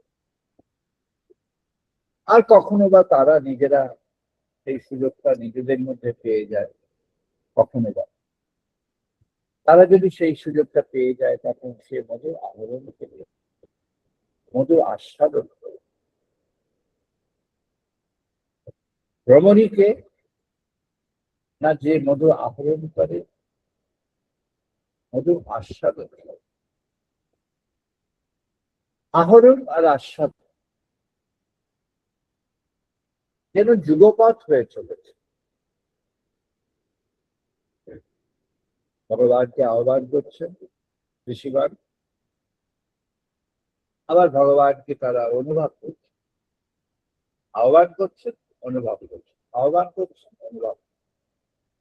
আর কখনো বা তারা নিজেরা সেই সুযোগটা নিজেদের মধ্যে পেয়ে যায়, কখনো বা তারা যদি সেই সুযোগটা পেয়ে যায়, তখন সে মধু আহরণ করে, মধু আস্বাদন করে। ভ্রমণীকে না যে মধু আহরণ করে, মধু আস্বাদন করে। আহরণ আর আস্বাদন যেন যুগপৎ হয়ে চলেছে। ভগবানকে আহ্বান করছেন ঋষিগণ, আবার ভগবানকে তারা অনুভব করছে। আহ্বান করছেন, অনুভব করছেন, আহ্বান করছেন, অনুভব,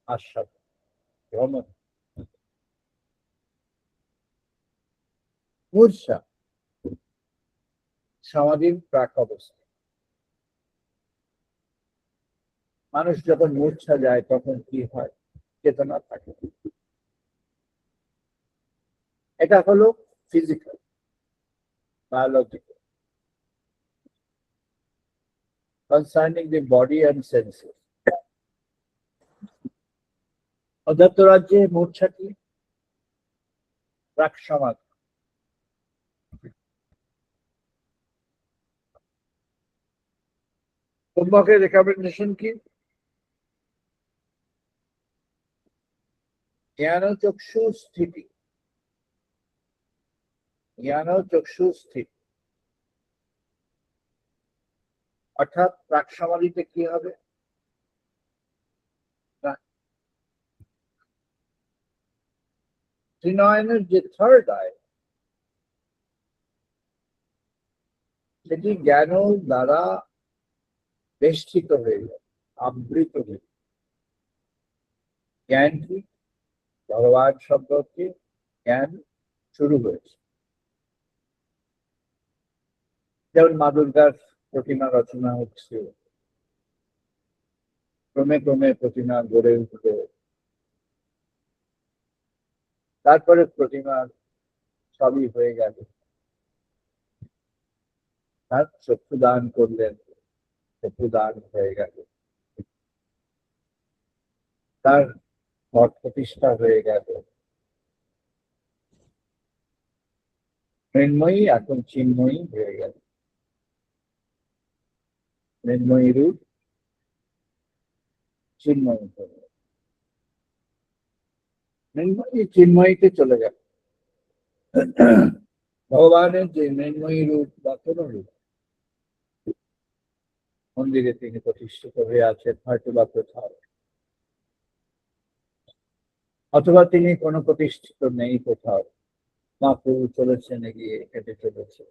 আস্বাদ, ভ্রমণ। মূর্ছা সমাধির প্রাক অবস্থা। মানুষ যখন মূর্ছা যায় তখন কি হয়, চেতনা থাকে। এটা হলো physical, biological, concerning the body and senses. অধ্যাত্ম রাজ্যে মূর্ছা কি, প্রাক সমাধি। কুম্ভকের রেকমেন্ডেশন কি, জ্ঞান চক্ষু স্থিতি, জ্ঞান চক্ষু স্থিতি। অর্থাৎ প্রাক সমাধিতে কি হবে, ত্রিনয়নের যে থার্ড আই, সেটি জ্ঞান দ্বারা বেষ্টিত হয়ে যায়, আবৃত হয়ে। জ্ঞান কি, ভগবান সম্পর্কে জ্ঞান শুরু হয়েছে। যেমন মা দুর্গার প্রতিমা রচনা হচ্ছে, ক্রমে ক্রমে প্রতিমা গড়ে উঠবে, তারপরে প্রতিমার সবই হয়ে গেল, তার চক্ষু দান করলেন, চক্ষু দান হয়ে গেল, তার মঠ প্রতিষ্ঠা হয়ে গেল। মৃন্ময়ী এখন চিন্ময়ী হয়ে গেল, মৃন্ময়ী রূপ চিন্ময়ী হয়ে গেল, মৃন্ময়ী চিন্ময়ীতে চলে গেল। ভগবানের যে মৃন্ময়ী রূপ বা কোন রূপ মন্দিরে তিনি প্রতিষ্ঠিত হয়ে আছেন, হয়তো বা কোথাও অথবা তিনি কোনো প্রতিষ্ঠিত নেই কোথাও, মহাপ্রভু চলেছেন এগিয়ে, হেঁটে চলেছে,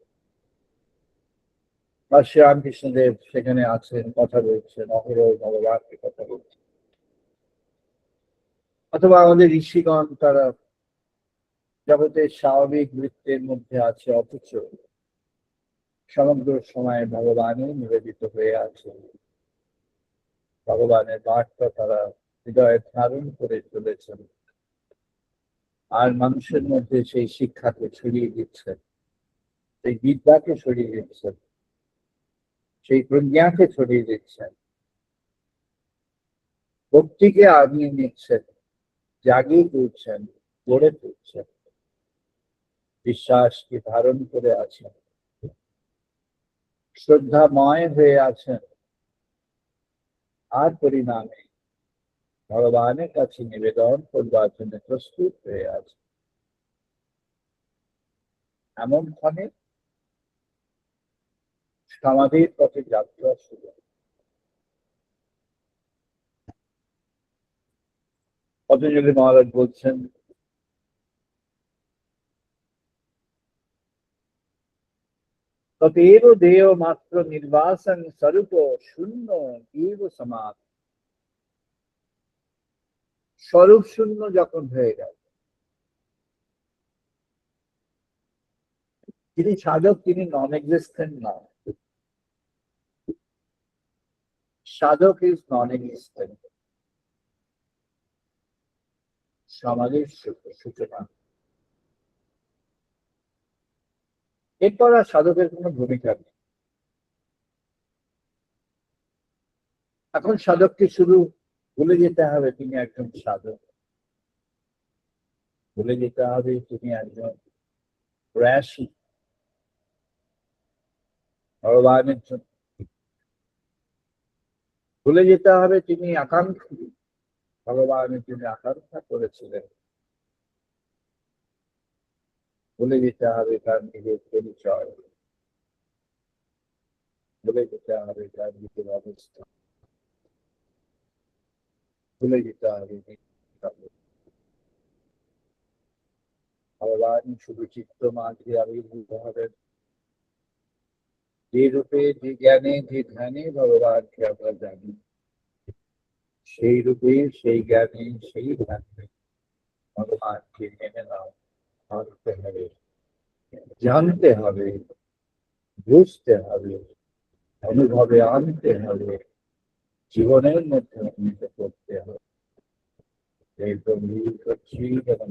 আর শ্রীরামকৃষ্ণদেব সেখানে আছেন, কথা বলছেন, অহরহ ভগবানকে কথা বলছেন। অথবা আমাদের ঋষিগণ তারা জগতের স্বাভাবিক বৃত্তের মধ্যে আছে, অথচ সমগ্র সময় ভগবানই নিবেদিত হয়ে আছে। ভগবানের বার্তা তারা হৃদয়ে ধারণ করে চলেছেন, আর মানুষের মধ্যে সেই শিক্ষাকে ছড়িয়ে দিচ্ছেন, সেই বিদ্যাকে ছড়িয়ে দিচ্ছেন, সেই প্রজ্ঞাকে ছড়িয়ে দিচ্ছেন, ভক্তিকে আগিয়ে নিচ্ছেন, জাগিয়ে তুলছেন, গড়ে তুলছেন, বিশ্বাসকে ধারণ করে আছেন, শ্রদ্ধাময় হয়ে আছেন, আর পরিণামে ভগবানের কাছে নিবেদন করবার জন্য প্রস্তুত হয়ে আছে। এমন ক্ষণে সমাধির পথে যাত্রা শুরু। পতঞ্জলি মহারাজ বলছেন, ততেব দেহ মাত্র নির্বাসন স্বরূপ শূন্য এব সমাধি। স্বরূপ শূন্য যখন হয়ে গেল, যিনি সাধক তিনি নন এক্সিস্টেন্ট নন। সাধক ইজ নন এক্সিস্টেন্ট। সমাধির সূচনা। এরপর আর সাধকের কোনো ভূমিকা নেই। এখন সাধককে শুধু ভুলে যেতে হবে তিনি একজন সাধক, ভুলে যেতে হবে তিনি একজন প্রয়াসী ভগবানের জন্য, ভুলে যেতে হবে তিনি আকাঙ্ক্ষী ভগবানের জন্য আকাঙ্ক্ষা করেছিলেন, ভুলে যেতে হবে তার নিজের পরিচয়, ভুলে যেতে হবে তার নিজের অবস্থা, ভুলে যেতে হবে ভগবান শুধু চিত্ত মাঝে আবির্ভূত হবেন, যে রূপে, যে জ্ঞানে, যে ধ্যানে ভগবানকে আমরা জানি, সেই রূপে, সেই জ্ঞানে, সেই ধ্যানে ভগবানকে মেনে নাও, মানতে হবে, জানতে হবে, বুঝতে হবে, অনুভবে আনতে হবে, জীবনের মধ্যে উন্নীত করতে হবে। এই গম্ভীর করছি এবং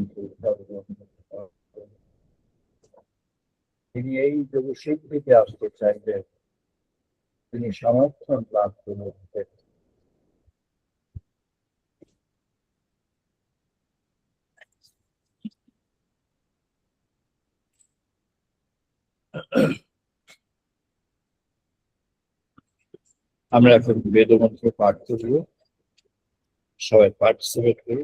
তিনি এই যোগ সিদ্ধিতে আসতে চাইবেন, তিনি সমর্থন লাভ করবেন। আমরা এখন বেদমন্ত্র পাঠ করব, সবাই পার্টিসিপেট করি।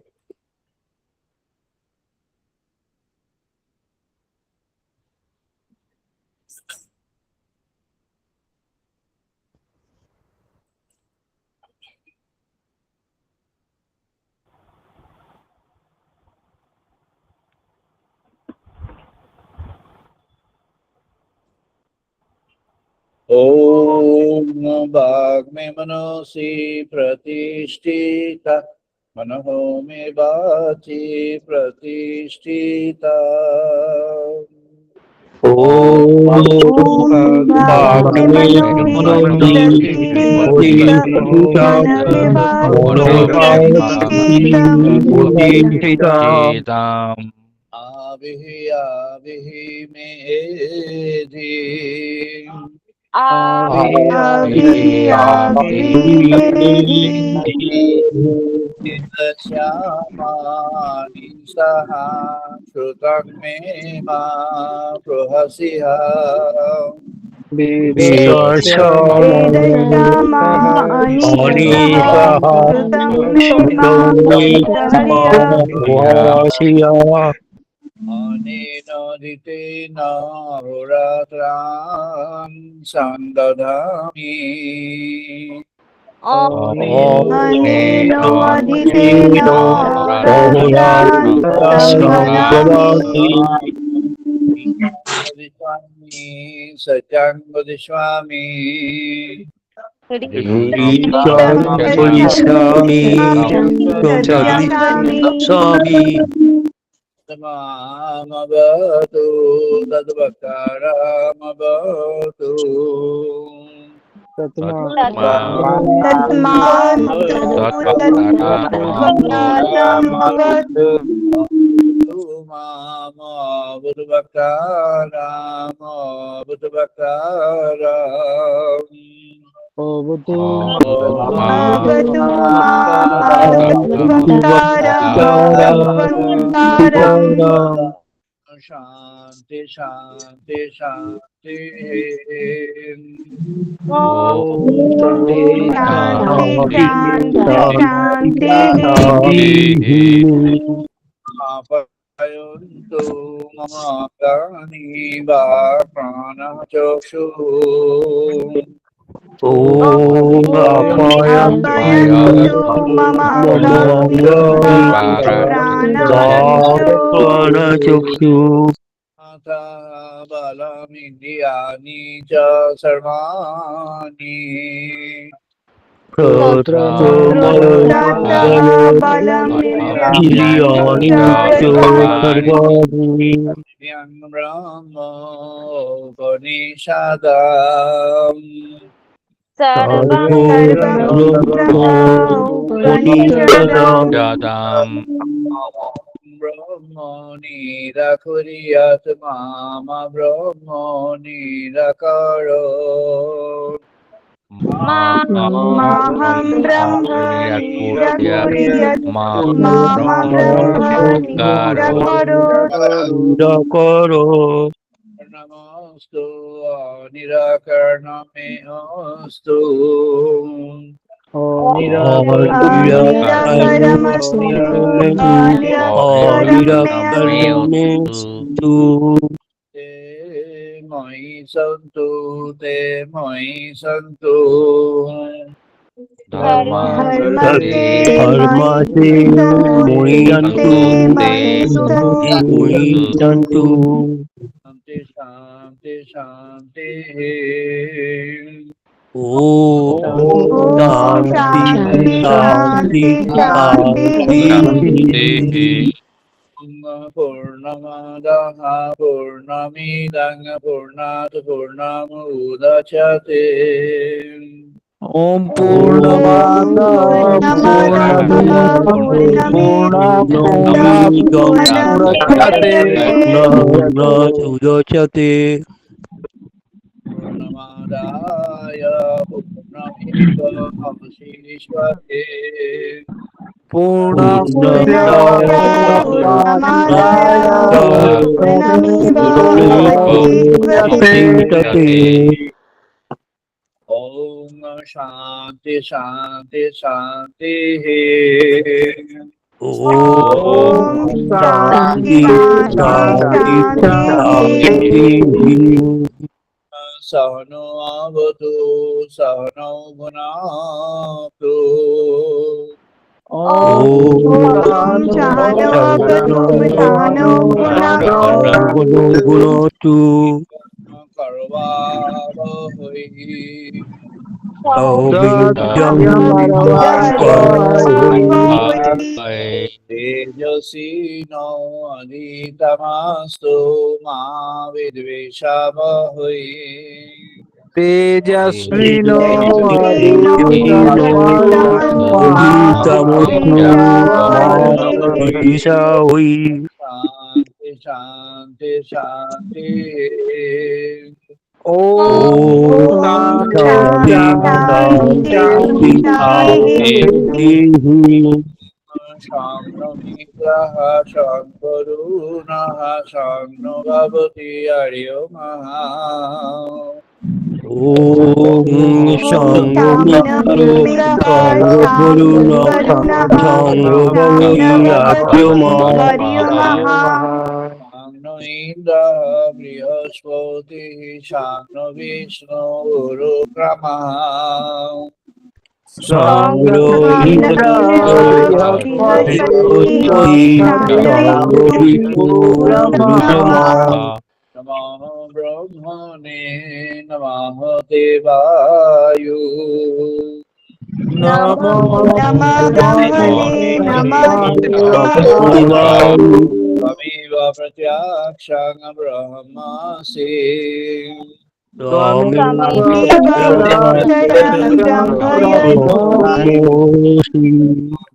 ओम वाग्मे मनसि प्रतिष्ठिता, मनहो मे वाचि प्रतिष्ठिता। आविहि आविहि मेधि श्यामानि सह श्रुतं मे मा प्रहसिहा। अनेन होरात्रान् सन्दधामि। অনেন অধিকেন সহরানি সম্ভবামি সত্যং বদিষ্যামি ঈশ্বর বলিষ্যামি স্বামী তমামবতু তদ্ভক্তারামবতু তৎমাভবতু মামবতভক্তারামবতভক্তারাম ভবতু भवतु শান্তি শান্তি শান্তি আপয়ন্তু মম প্রাণী বা প্রাণচক্ষু চক্ষু মাতা বলমিন্দ্রিয়াণি চ সর্বাণি ইন্দ্রিয়াণি সর্বাণি ব্রহ্ম উপনিষদাম ব্রহ্ম নিরাকুরিয়াত মামা ব্রহ্ম নিরাকারো माहं ब्रह्म निरकुर्यात् मामा ब्रह्म निरकरोत् করো নমস্তু নিরাকরণমে অস্তু তে ময়ি সন্তু তে ময়ি সন্তু ধর্মাসে মহিয়ন্তু শান্তি শান্তি শান্তি ও শান্তি শান্তি শান্তি পূর্ণমাদাঃ পূর্ণমিদং পূর্ণাৎ পূর্ণমুদচ্যতে ওম পূর্ণমাদাঃ সুদচতে পূর্ণমাদায় পূর্ণমেবাবশিষ্যতে ওম শান্তি শান্তি শান্তি ওম শান্তি শান্তি শান্তি সহনো ভবতু সহনৌ ভুনাক্তু গুণতু করবাবহৈ তেজস্বিনো অধিতমস্তু মা বিদ্বিষাবহৈ তেজস্বিনো শান্তি শান্তি শান্তি সংগ্রহ সংকরুণः সংগভবতি আর্য মহা ইন্দ্র বৃহস্পতি শান বিষ্ণু গুরুক্রমঃ সংগ্রহীতা সংগ্রহীতা नमः ब्रह्मणे नमः देवाय নমো नमः ब्रह्मणे नमः देवाय त्वमेव प्रत्यक्षं ब्रह्मासि त्वमेव प्रत्यक्षं ब्रह्मयसि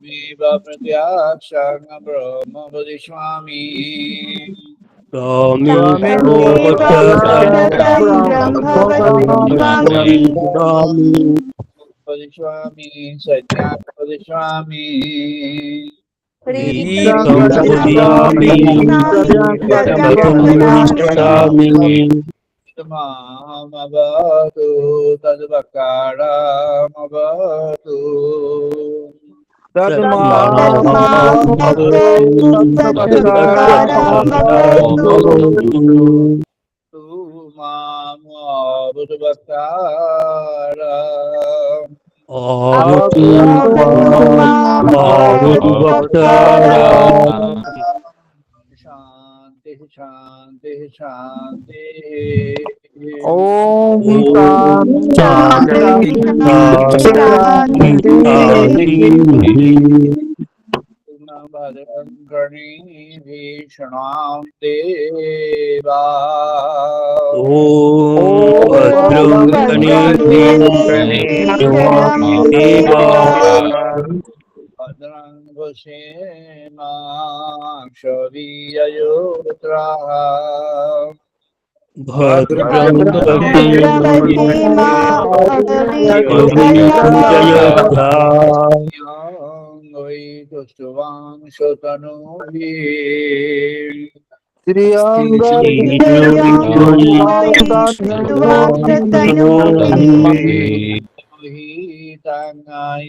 त्वमेव प्रत्यक्षं ब्रह्म वदिष्यामि त्वमेव प्रत्यक्षं ब्रह्म वदिष्यामि वदिष्यामि सत्यां वदिष्यामि वदिष्यामि सत्यं वदिष्यामि मामवतु तद्वक्तारमवतु तु मामवतु वक्तारम् शांति शांति शांति ओम शान्ति भद्रं गणेभिषणां देवा भद्रं पश्येमाक्षवीर्ययोत्राः भद्रं वै तुष्टुवांशतनूभिः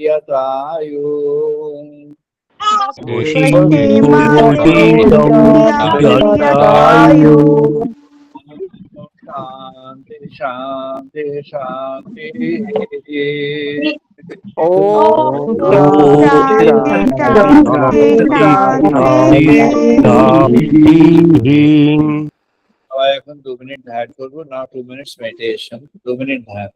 यतायु शांति शांति शांति ओम এখন 2 মিনিট ধ্যান করবো না 2 মিনিটস মেডিটেশন 2 মিনিট ধ্যান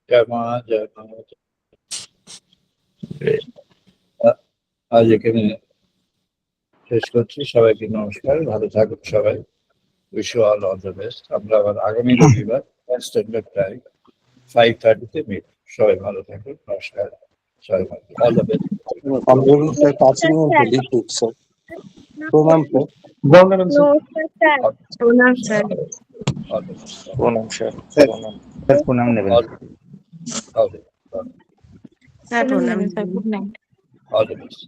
জয় মা, জয় মা। আজ এখানে শেষ করছি। সবাইকে নমস্কার, ভালো থাকুন সবাই। Wish you all the best. আমরা আবার আগামী রবিবার স্ট্যান্ডার্ড টাইম 5:30 মিট। সবাই ভালো থাকুন, নমস্কার, সবাই ভালো, all the best. touching on the details, sir. Pranam, sir. প্রণাম স্যার। অল দ্য বেস্ট, প্রণাম স্যার, প্রণাম নেবেন। অল দ্য বেস্ট, স্যার প্রণাম sir, good night. All the best.